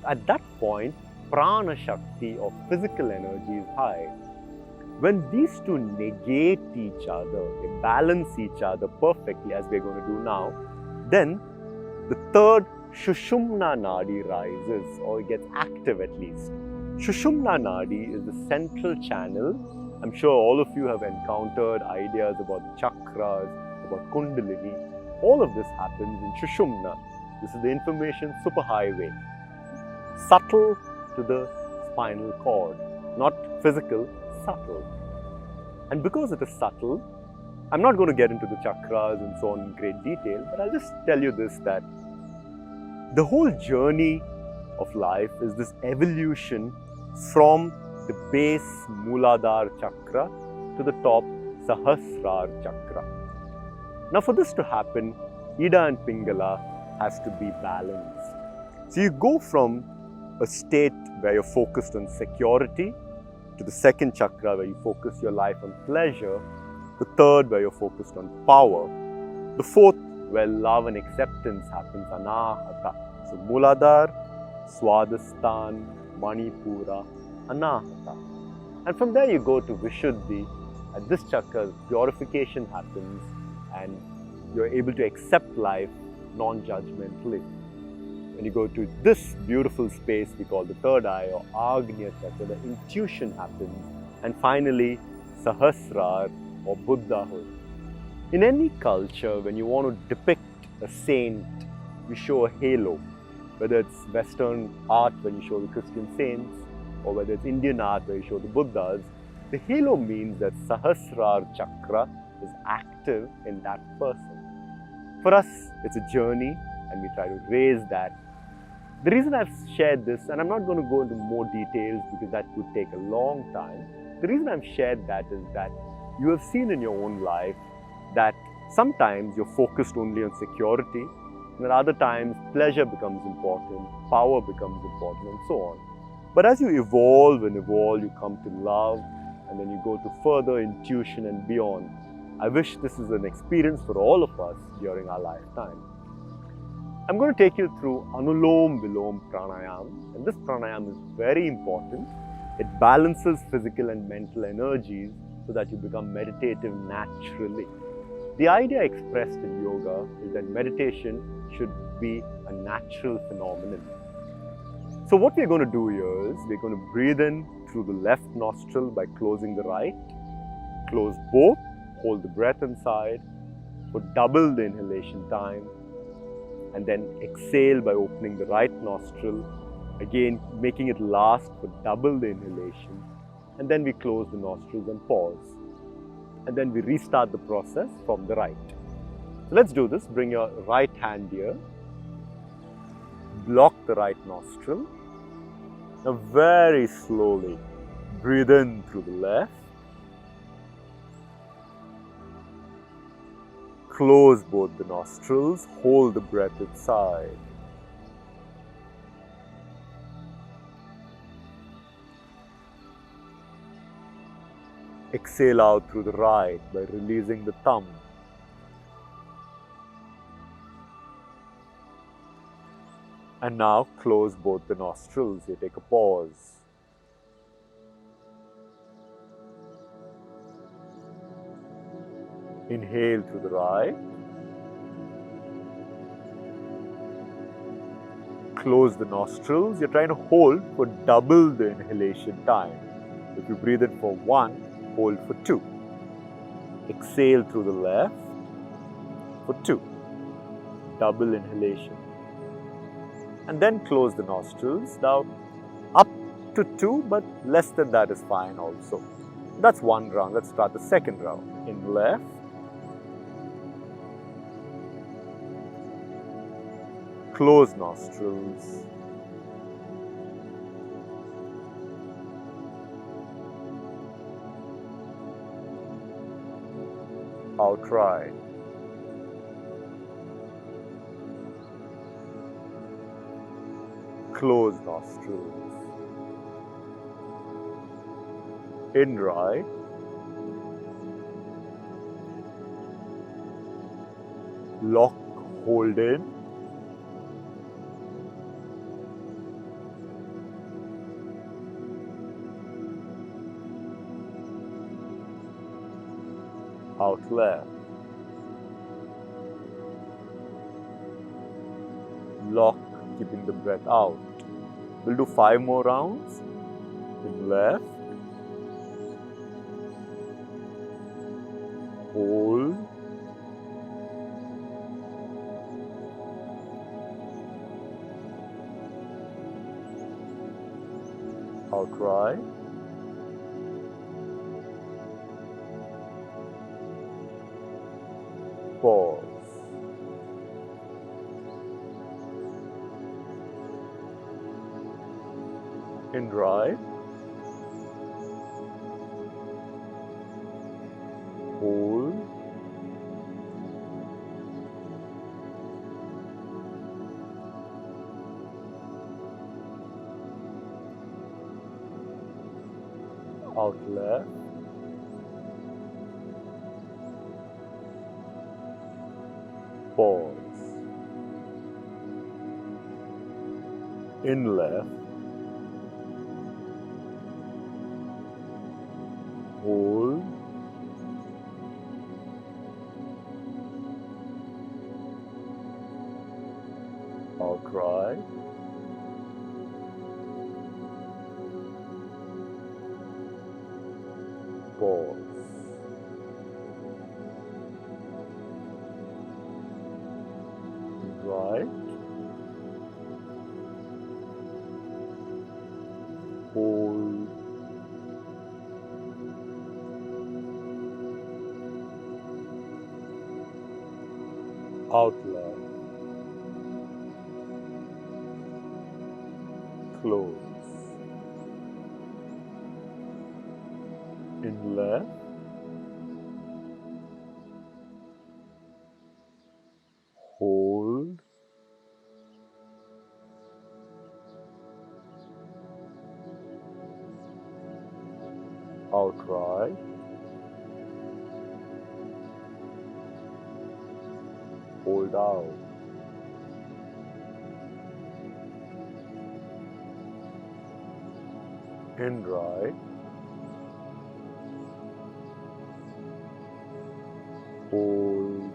at that point, Prana Shakti or physical energy is high. When these two negate each other, they balance each other perfectly as we're going to do now, then the third Shushumna Nadi rises, or it gets active at least. Shushumna Nadi is the central channel. I'm sure all of you have encountered ideas about the chakras, about Kundalini. All of this happens in Shushumna. This is the information superhighway. Subtle to the spinal cord, not physical, subtle. And because it is subtle, I'm not going to get into the chakras and so on in great detail, but I'll just tell you this, that the whole journey of life is this evolution from the base Muladhara chakra to the top Sahasrar chakra. Now for this to happen, Ida and Pingala has to be balanced. So you go from a state where you're focused on security to the second chakra where you focus your life on pleasure, the third where you're focused on power, the fourth where love and acceptance happens, Anahata. So Muladhara, Swadhisthana, Manipura, Anahata. And from there you go to Vishuddhi. At this chakra, purification happens and you're able to accept life non-judgmentally. When you go to this beautiful space we call the third eye or Agnya chakra, the intuition happens. And finally, Sahasrar or Buddhahood. In any culture, when you want to depict a saint, you show a halo. Whether it's Western art when you show the Christian saints, or whether it's Indian art where you show the Buddhas, the halo means that Sahasrar chakra is active in that person. For us, it's a journey and we try to raise that. The reason I've shared this, and I'm not going to go into more details because that would take a long time. The reason I've shared that is that you have seen in your own life that sometimes you're focused only on security, and at other times pleasure becomes important, power becomes important, and so on. But as you evolve and evolve, you come to love, and then you go to further intuition and beyond. I wish this is an experience for all of us during our lifetime. I'm going to take you through Anulom Vilom Pranayam, and this pranayam is very important. It balances physical and mental energies so that you become meditative naturally. The idea expressed in yoga is that meditation should be a natural phenomenon. So what we're going to do here is we're going to breathe in through the left nostril by closing the right, close both, hold the breath inside for double the inhalation time, and then exhale by opening the right nostril, again making it last for double the inhalation, and then we close the nostrils and pause. And then we restart the process from the right. So let's do this. Bring your right hand here, block the right nostril. Now very slowly breathe in through the left, close both the nostrils, hold the breath inside. Exhale out through the right by releasing the thumb. And now close both the nostrils. You take a pause. Inhale through the right. Close the nostrils. You're trying to hold for double the inhalation time. If you breathe in for 1, hold for 2. Exhale through the left for 2. Double inhalation. And then close the nostrils. Now up to 2, but less than that is fine also. That's one round. Let's start the second round. In left. Close nostrils. Out right. Close nostrils. In right. Lock, hold in. Out left. Lock, keeping the breath out. We'll do 5 more rounds. In left. Hold. Out right. Pause. In right. Hold. Out left. Pause. In left. Hold. Out right. Pause. Right. Hold. Out left. Close. In left. Hold. Out right. Hold out. In right. Hold.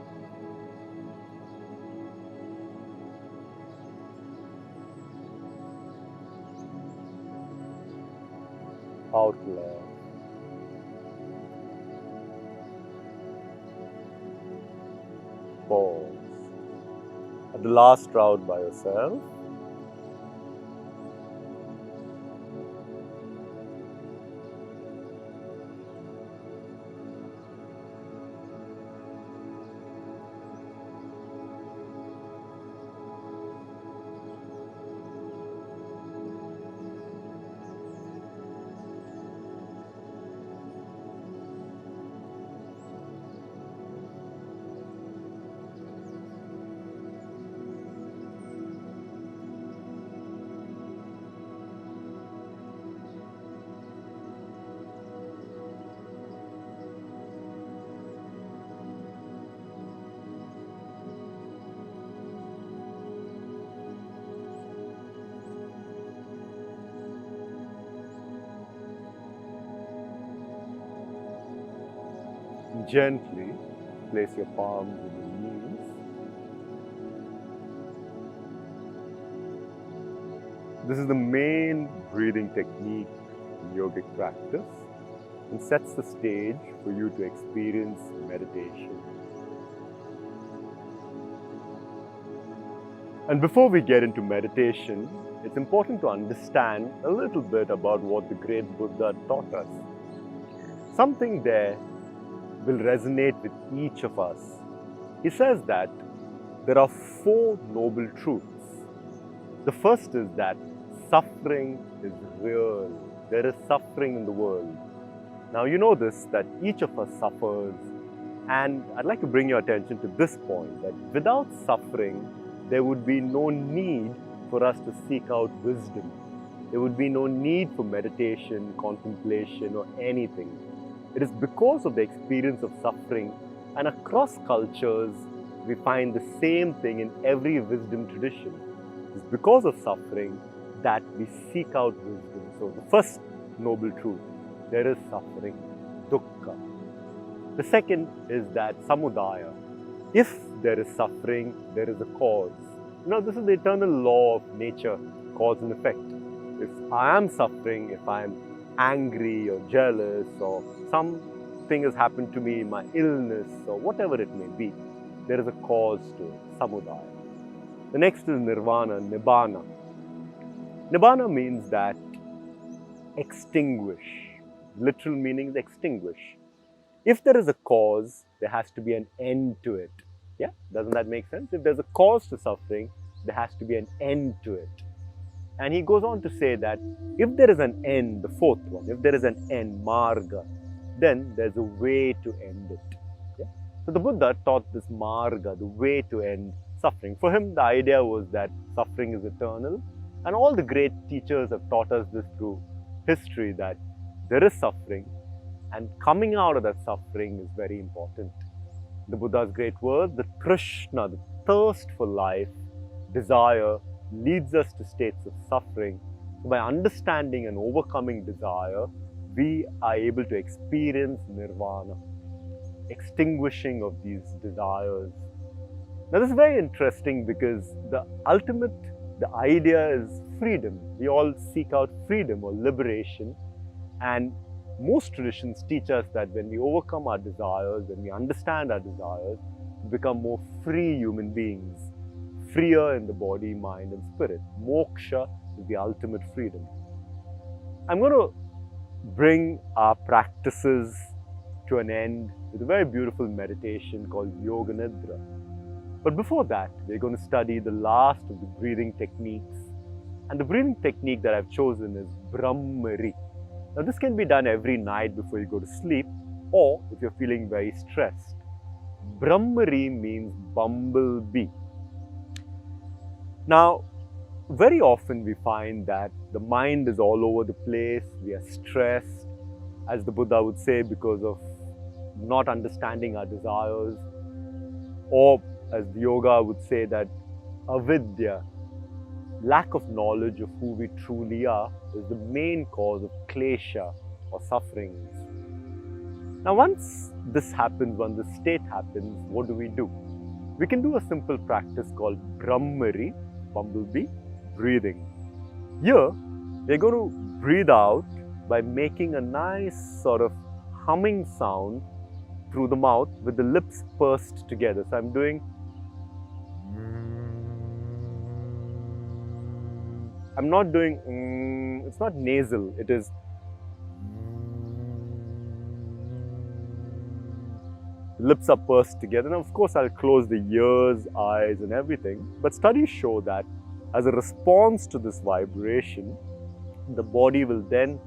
Out left. Pause. At the last round by yourself. Gently place your palms on your knees. This is the main breathing technique in yogic practice and sets the stage for you to experience meditation. And before we get into meditation, it's important to understand a little bit about what the great Buddha taught us. Something there will resonate with each of us. He says that there are 4 noble truths. The first is that suffering is real. There is suffering in the world. Now you know this, that each of us suffers, and I'd like to bring your attention to this point, that without suffering, there would be no need for us to seek out wisdom. there would be no need for meditation, contemplation, or anything. It is because of the experience of suffering, and across cultures, we find the same thing in every wisdom tradition. It's because of suffering that we seek out wisdom. So the first noble truth, there is suffering, dukkha. The second is that samudaya. If there is suffering, there is a cause. This is the eternal law of nature, cause and effect. If I am suffering, if I am angry or jealous or something has happened to me, my illness or whatever it may be, there is a cause to it, samudaya. The next is nirvana, nibbana. Nibbana means that extinguish. Literal meaning is extinguish. If there is a cause, there has to be an end to it. Yeah, doesn't that make sense? If there's a cause to suffering, there has to be an end to it. And he goes on to say that if there is an end, the fourth one, if there is an end, marga, then there's a way to end it. Yeah? So the Buddha taught this marga, the way to end suffering. For him, the idea was that suffering is eternal, and all the great teachers have taught us this through history, that there is suffering, and coming out of that suffering is very important. The Buddha's great words, the Trishna, the thirst for life, desire, leads us to states of suffering. So by understanding and overcoming desire, we are able to experience nirvana, extinguishing of these desires. Now this is very interesting because the idea is freedom. We all seek out freedom or liberation, and most traditions teach us that when we overcome our desires, when we understand our desires, we become more free human beings, freer in the body, mind and spirit. Moksha is the ultimate freedom. I'm going to bring our practices to an end with a very beautiful meditation called Yoga Nidra. But before that, we're going to study the last of the breathing techniques. And the breathing technique that I've chosen is Brahmari. Now this can be done every night before you go to sleep, or if you're feeling very stressed. Brahmari means bumblebee. Now, very often we find that the mind is all over the place, we are stressed, as the Buddha would say, because of not understanding our desires, or as the yoga would say that avidya, lack of knowledge of who we truly are, is the main cause of klesha or sufferings. Now once this happens, when this state happens, what do? We can do a simple practice called Brahmari, bumblebee, breathing. Here, we're going to breathe out by making a nice sort of humming sound through the mouth with the lips pursed together. So I'm doing, I'm not doing, it's not nasal, it is. The lips are pursed together. Now, of course, I'll close the ears, eyes, and everything. But studies show that as a response to this vibration, the body will then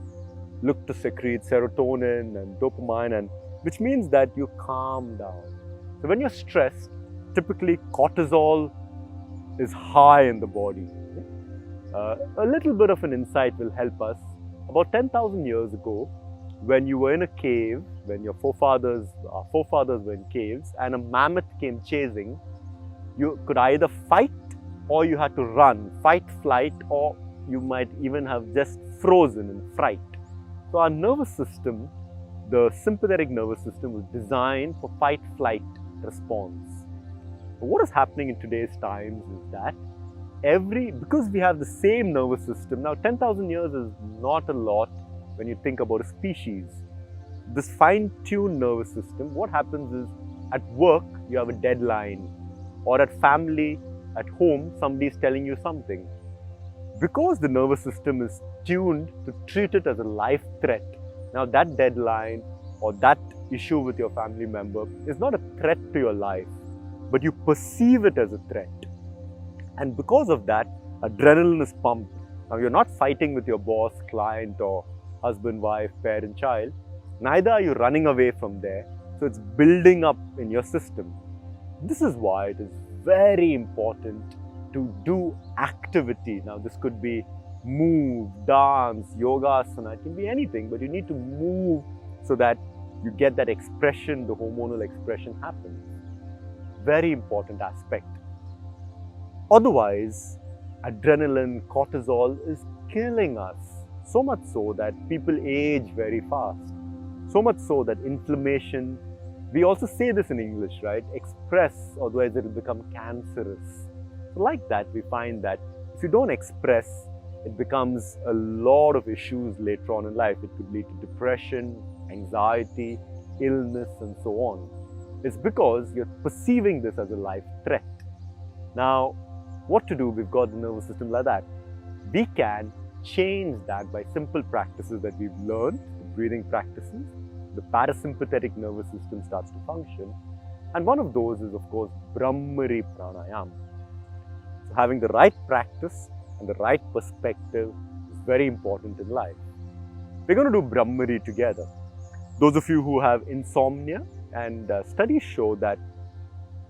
look to secrete serotonin and dopamine, and which means that you calm down. So when you're stressed, typically cortisol is high in the body. A little bit of an insight will help us. About 10,000 years ago, when you were in a cave, when your forefathers were in caves, and a mammoth came chasing, you could either fight or you had to run, fight, flight, or you might even have just frozen in fright. So our nervous system, the sympathetic nervous system, was designed for fight-flight response. But what is happening in today's times is that because we have the same nervous system, now 10,000 years is not a lot when you think about a species. This fine-tuned nervous system, what happens is at work you have a deadline, or at family, at home, somebody is telling you something. Because the nervous system is tuned to treat it as a life threat, now that deadline or that issue with your family member is not a threat to your life, but you perceive it as a threat. And because of that, adrenaline is pumped. Now you're not fighting with your boss, client, or husband, wife, parent, child. Neither are you running away from there. So it's building up in your system. This is why it is very important to do activity. Now this could be Move, dance, yogasana, it can be anything, but you need to move so that you get that expression, the hormonal expression happens. Very important aspect. Otherwise, adrenaline, cortisol is killing us. So much so that people age very fast. So much so that inflammation, we also say this in English, right? Express, otherwise it will become cancerous. So like that, we find that if you don't express, it becomes a lot of issues later on in life. It could lead to depression, anxiety, illness, and so on. It's because you're perceiving this as a life threat. Now, what to do? We've got the nervous system like that. We can change that by simple practices that we've learned, the breathing practices. The parasympathetic nervous system starts to function. And one of those is, of course, Brahmari Pranayama. So having the right practice and the right perspective is very important in life. We're going to do Brahmari together. Those of you who have insomnia, and studies show that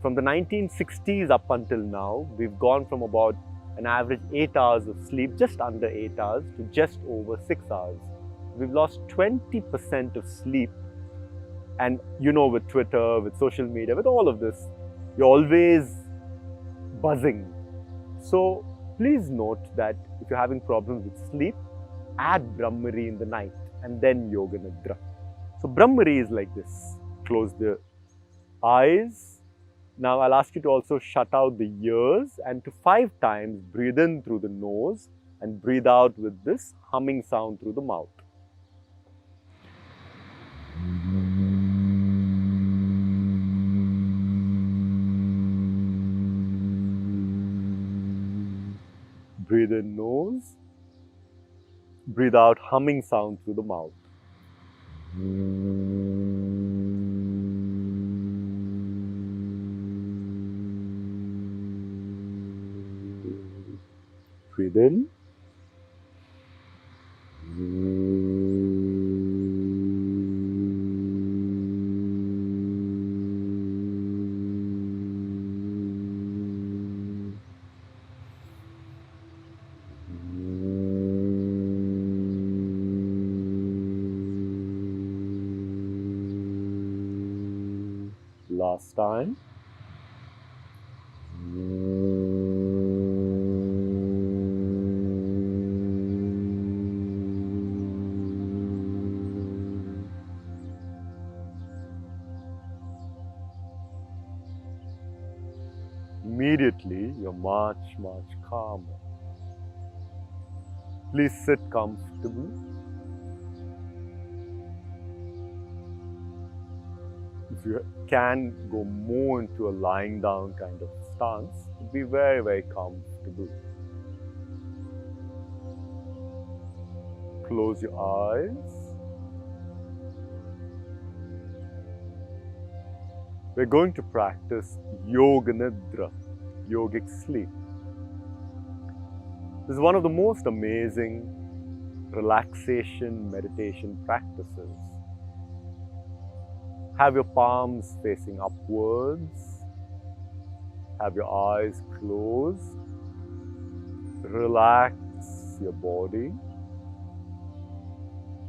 from the 1960s up until now, we've gone from about an average 8 hours of sleep, just under 8 hours, to just over 6 hours. We've lost 20% of sleep. And you know, with Twitter, with social media, with all of this, you're always buzzing. So please note that if you're having problems with sleep, add Brahmari in the night and then Yoga Nidra. So Brahmari is like this. Close the eyes. Now I'll ask you to also shut out the ears and to 5 times breathe in through the nose and breathe out with this humming sound through the mouth. Breathe in nose, breathe out humming sound through the mouth. Breathe in. Last time. Immediately, you're much calmer. Please sit comfortably. If you can go more into a lying down kind of stance, be very comfortable. Close your eyes. We're going to practice Yoga Nidra, yogic sleep. This is one of the most amazing relaxation meditation practices. Have your palms facing upwards. Have your eyes closed. Relax your body.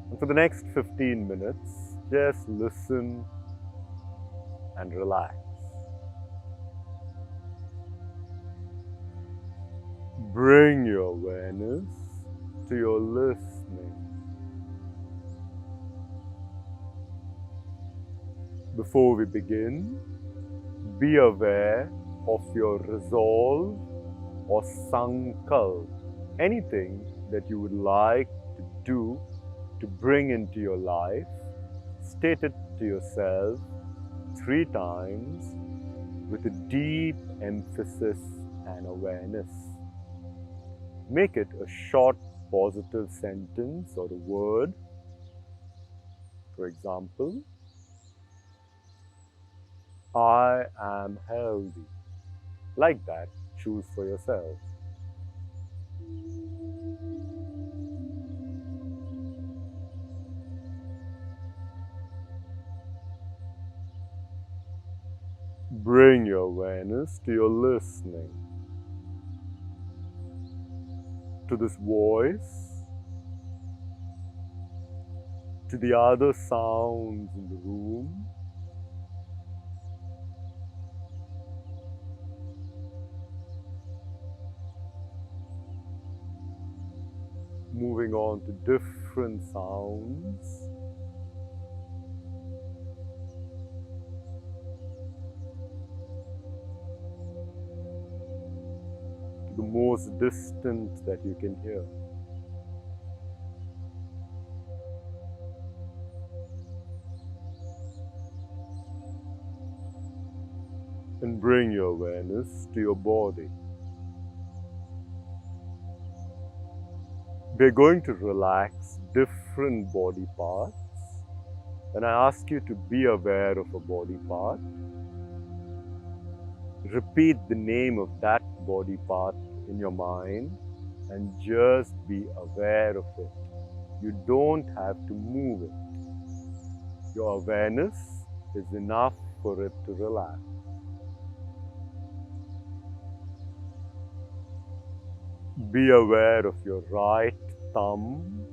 And for the next 15 minutes, just listen and relax. Bring your awareness to your listening. Before we begin, be aware of your resolve or sankalp, anything that you would like to do to bring into your life. State it to yourself 3 times with a deep emphasis and awareness. Make it a short positive sentence or a word. For example, I am healthy. Like that, choose for yourself. Bring your awareness to your listening. to this voice, to the other sounds in the room. Moving on to different sounds. To the most distant that you can hear. And bring your awareness to your body. We're going to relax different body parts. When I ask you to be aware of a body part, repeat the name of that body part in your mind and just be aware of it. You don't have to move it. Your awareness is enough for it to relax. Be aware of your right thumb,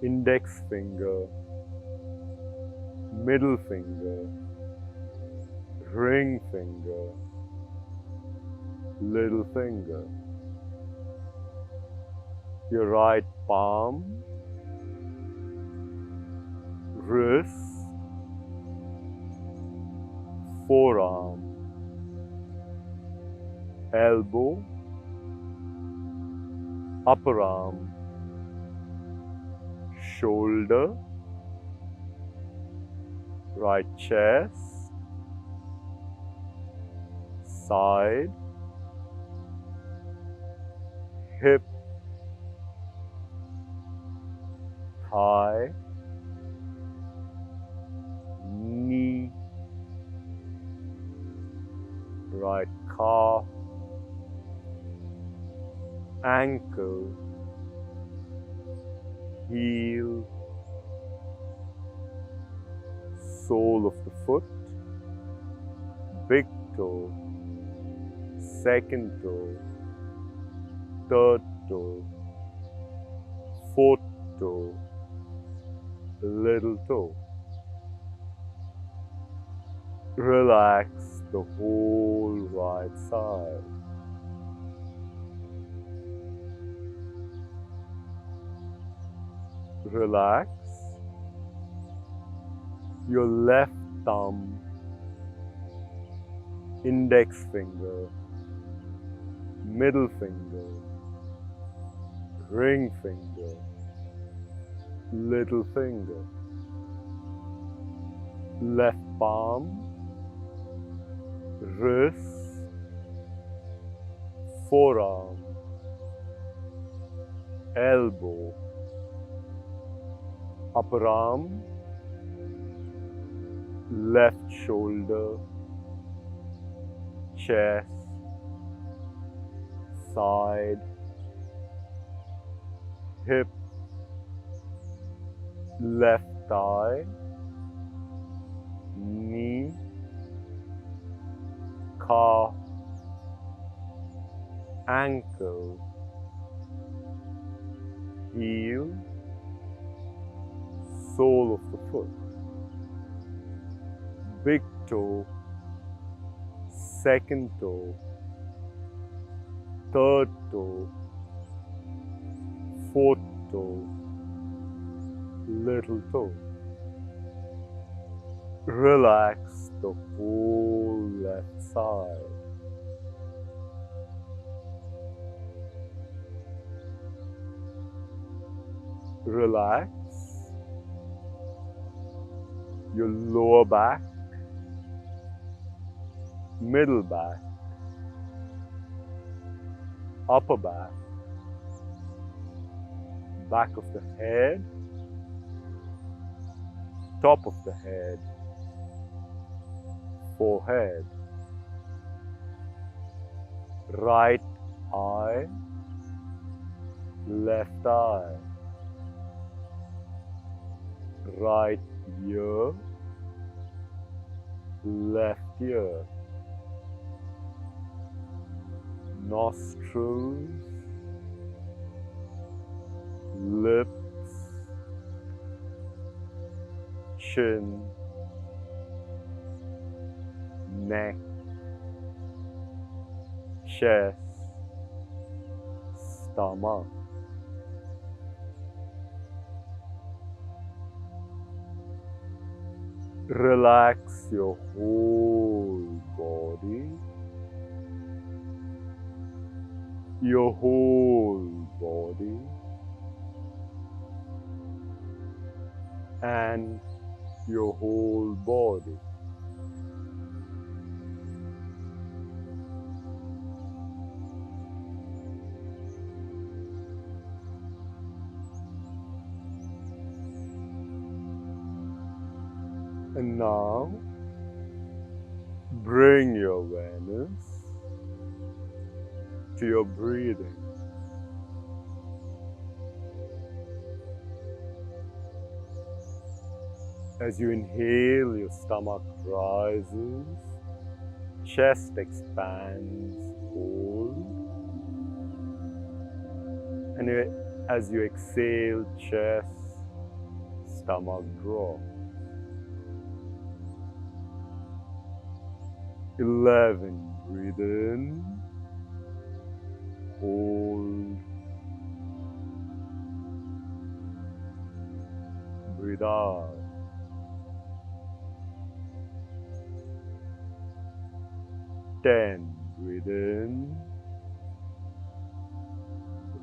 index finger, middle finger, ring finger, little finger. Your right palm, wrist, forearm, elbow, upper arm, shoulder, right chest, side, hip, thigh, knee, right calf, ankle, heel, sole of the foot, big toe, second toe, third toe, fourth toe, little toe. Relax the whole right side. Relax your left thumb, index finger, middle finger, ring finger, little finger, left palm, wrist, forearm, elbow, upper arm, left shoulder, chest, side, hip, left thigh, knee, calf, ankle, heel, sole of the foot, big toe, second toe, third toe, fourth toe, little toe. Relax the whole left side. Relax your lower back, middle back, upper back, back of the head, top of the head, forehead, right eye, left eye, right ear, left ear, nostrils, lips, chin, neck, chest, stomach. Relax your whole body, your whole body, and your whole body. And now, bring your awareness to your breathing. As you inhale, your stomach rises, chest expands, hold. And as you exhale, chest, stomach drops. 11, breathe in, hold, breathe out. 10, breathe in,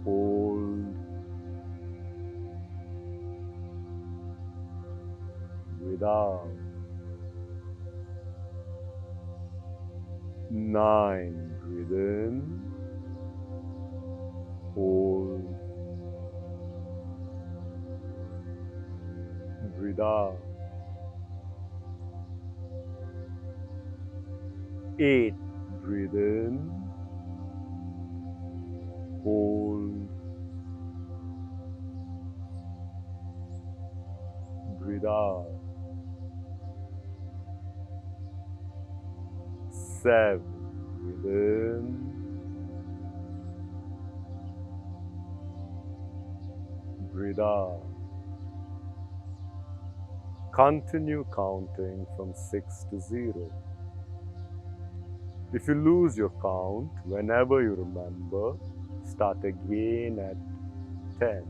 hold, breathe out. 9, breathe in, hold, breathe out. 8, breathe in, hold, breathe out. 7, breathe in, breathe out. Continue counting from 6 to 0. If you lose your count, whenever you remember, start again at 10.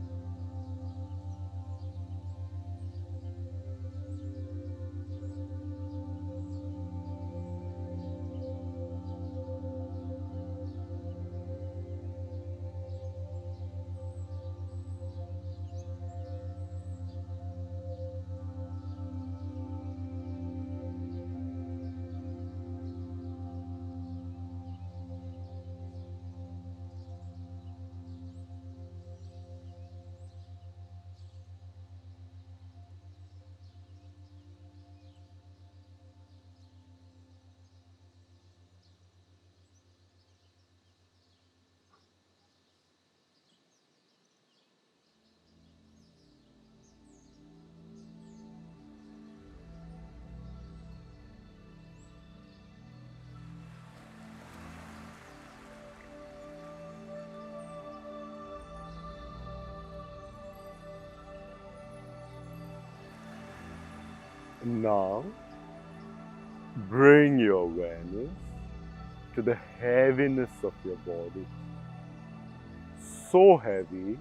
Now, bring your awareness to the heaviness of your body. So heavy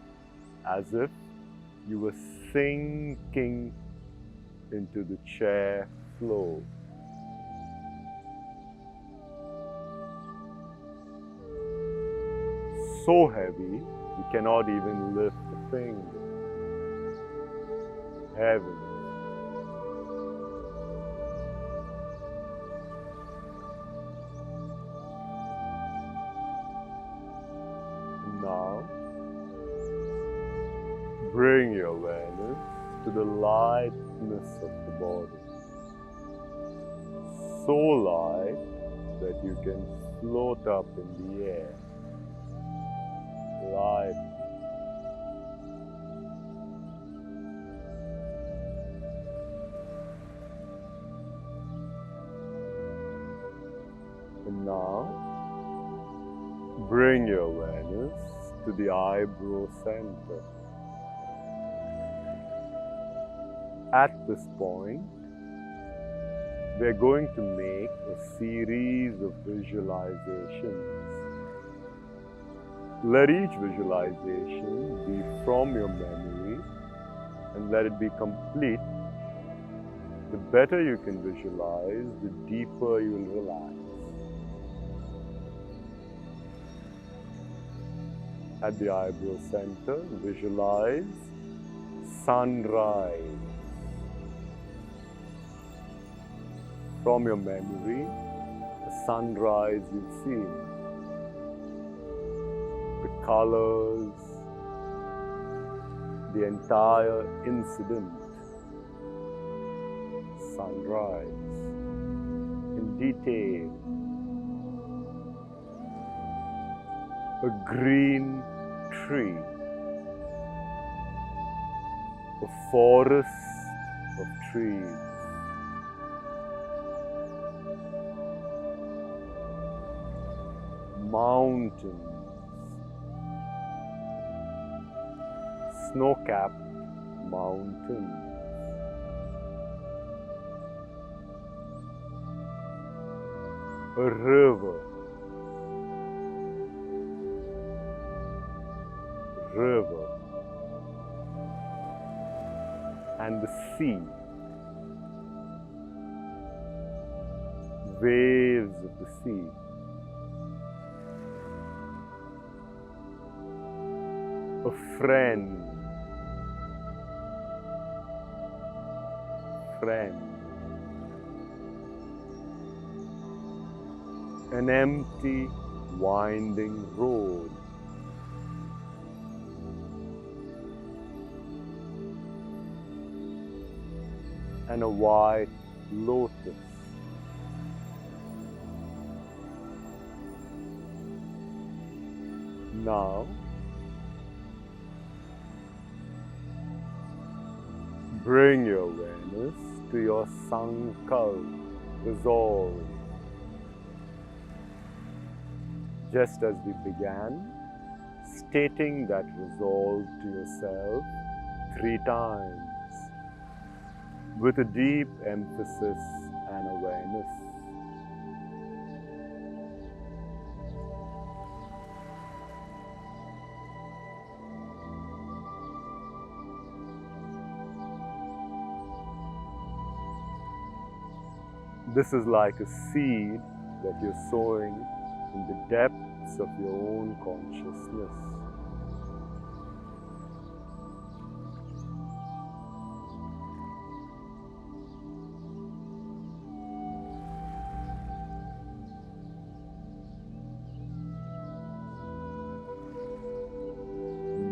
as if you were sinking into the chair floor. So heavy you cannot even lift a finger. Heaviness. Now, bring your awareness to the lightness of the body. So light that you can float up in the air. Light. And now, bring your awareness to the eyebrow center. At this point, we're going to make a series of visualizations. Let each visualization be from your memory and let it be complete. The better you can visualize, the deeper you will relax. At the eyebrow center, visualize sunrise. From your memory, the sunrise you've seen. The colors, the entire incident. Sunrise in detail. A green tree. A forest of trees. Mountains. Snow-capped mountains. A river. And the sea. Waves of the sea. A friend. An empty, winding road. And a white lotus. Now, bring your awareness to your sankalp, resolve. Just as we began, stating that resolve to yourself 3 times with a deep emphasis and awareness. This is like a seed that you're sowing in the depths of your own consciousness.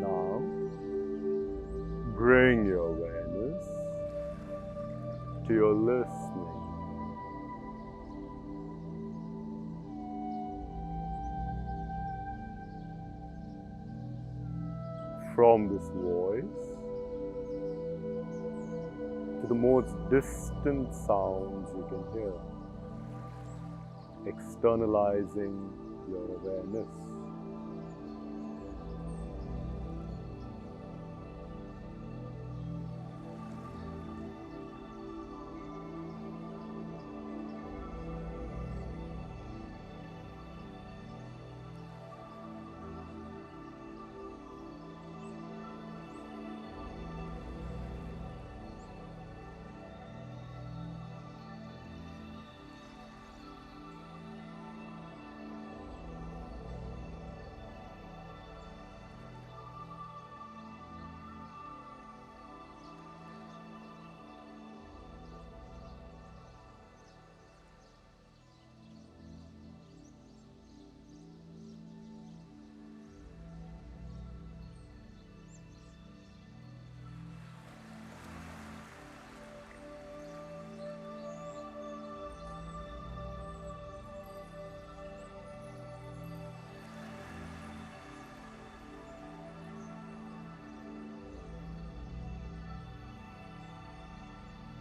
Now, bring your awareness to your listening. From this voice to the most distant sounds you can hear, externalizing your awareness.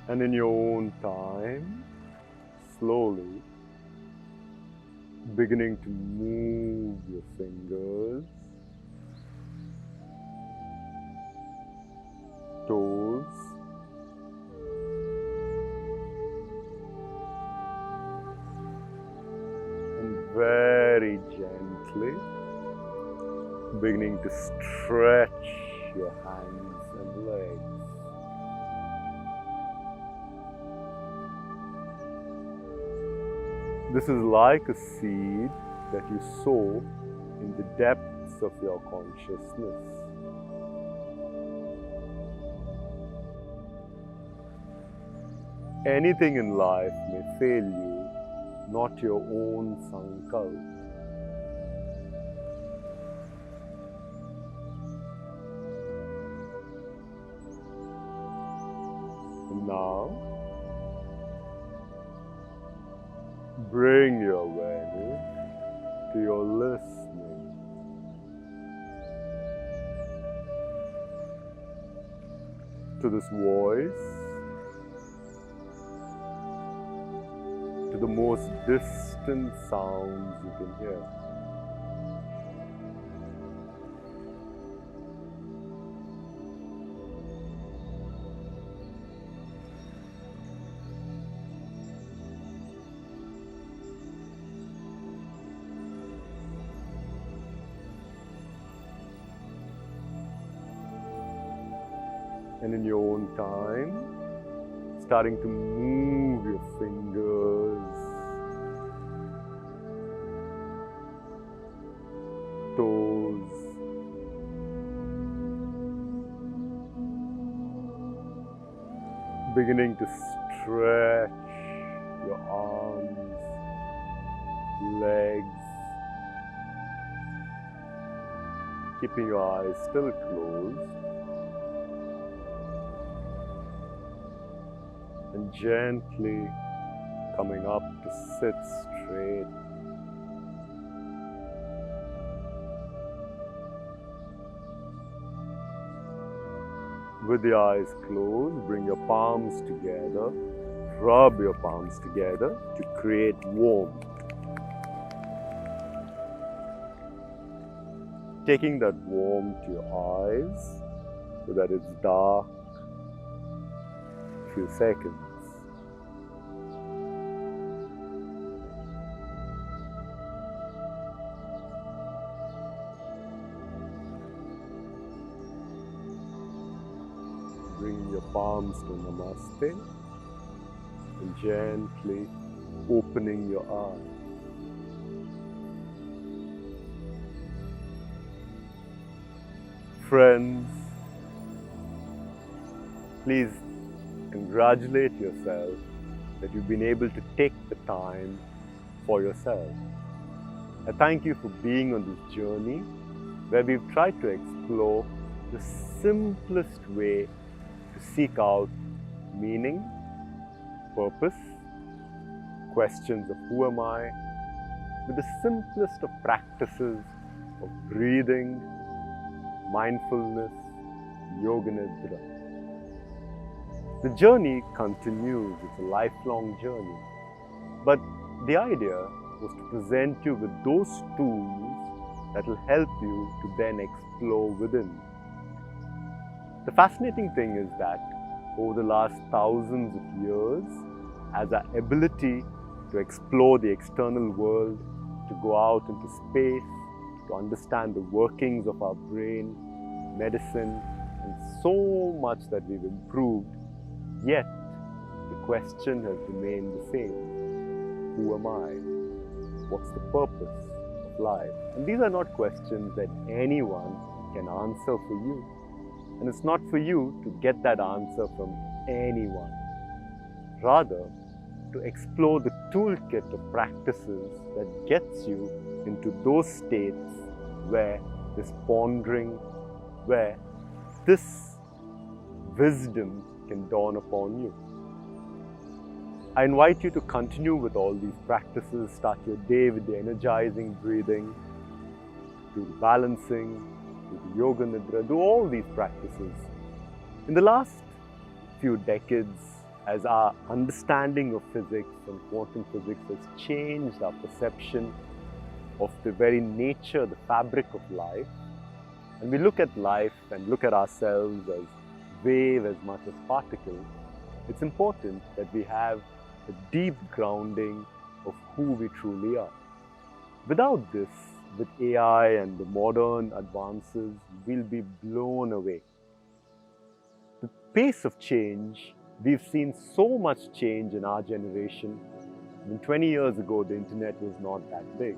And in your own time, slowly beginning to move your fingers, toes, very gently, beginning to stretch your hands and legs. This is like a seed that you sow in the depths of your consciousness. Anything in life may fail you, not your own sankalp. And now, bring your awareness to your listening. To this voice, to the most distant sounds you can hear. And in your own time, starting to move your fingers, toes, beginning to stretch your arms, legs, keeping your eyes still closed. And gently coming up to sit straight. With the eyes closed, bring your palms together, rub your palms together to create warmth. Taking that warmth to your eyes so that it's dark. Few seconds. Bring your palms to Namaste and gently opening your eyes. Friends, please congratulate yourself that you've been able to take the time for yourself. I thank you for being on this journey where we've tried to explore the simplest way to seek out meaning, purpose, questions of who am I, with the simplest of practices of breathing, mindfulness, yoga nidra. The journey continues, it's a lifelong journey. But the idea was to present you with those tools that will help you to then explore within. The fascinating thing is that over the last thousands of years, as our ability to explore the external world, to go out into space, to understand the workings of our brain, medicine, and so much that we've improved, yet the question has remained the same. Who am I? What's the purpose of life? And these are not questions that anyone can answer for you. And it's not for you to get that answer from anyone. Rather, to explore the toolkit of practices that gets you into those states where this pondering, where this wisdom can dawn upon you. I invite you to continue with all these practices. Start your day with the energizing breathing, do the balancing, do the yoga nidra, do all these practices. In the last few decades, as our understanding of physics and quantum physics has changed our perception of the very nature, the fabric of life, and we look at life and look at ourselves as wave as much as particle, it's important that we have a deep grounding of who we truly are. Without this, with AI and the modern advances, we'll be blown away. The pace of change, we've seen so much change in our generation. When 20 years ago, the internet was not that big.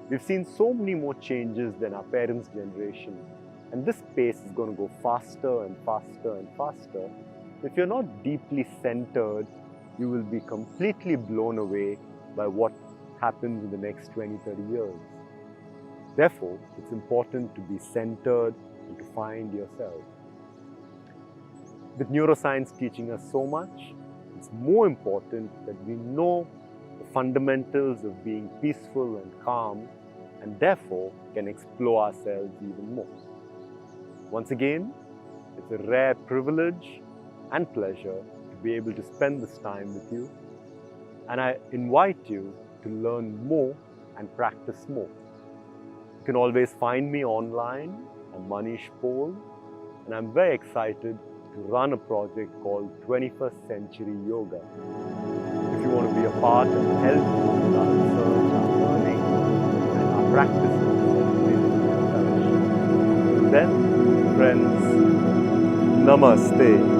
We've seen so many more changes than our parents' generation. And this pace is going to go faster and faster and faster. If you're not deeply centered, you will be completely blown away by what happens in the next 20, 30 years. Therefore, it's important to be centered and to find yourself. With neuroscience teaching us so much, it's more important that we know the fundamentals of being peaceful and calm, and therefore can explore ourselves even more. Once again, it's a rare privilege and pleasure to be able to spend this time with you, and I invite you to learn more and practice more. You can always find me online. I'm Manish Paul, and I'm very excited to run a project called 21st Century Yoga. If you want to be a part and help with our research, our learning, and our practices, please be in touch. Till then, friends, Namaste.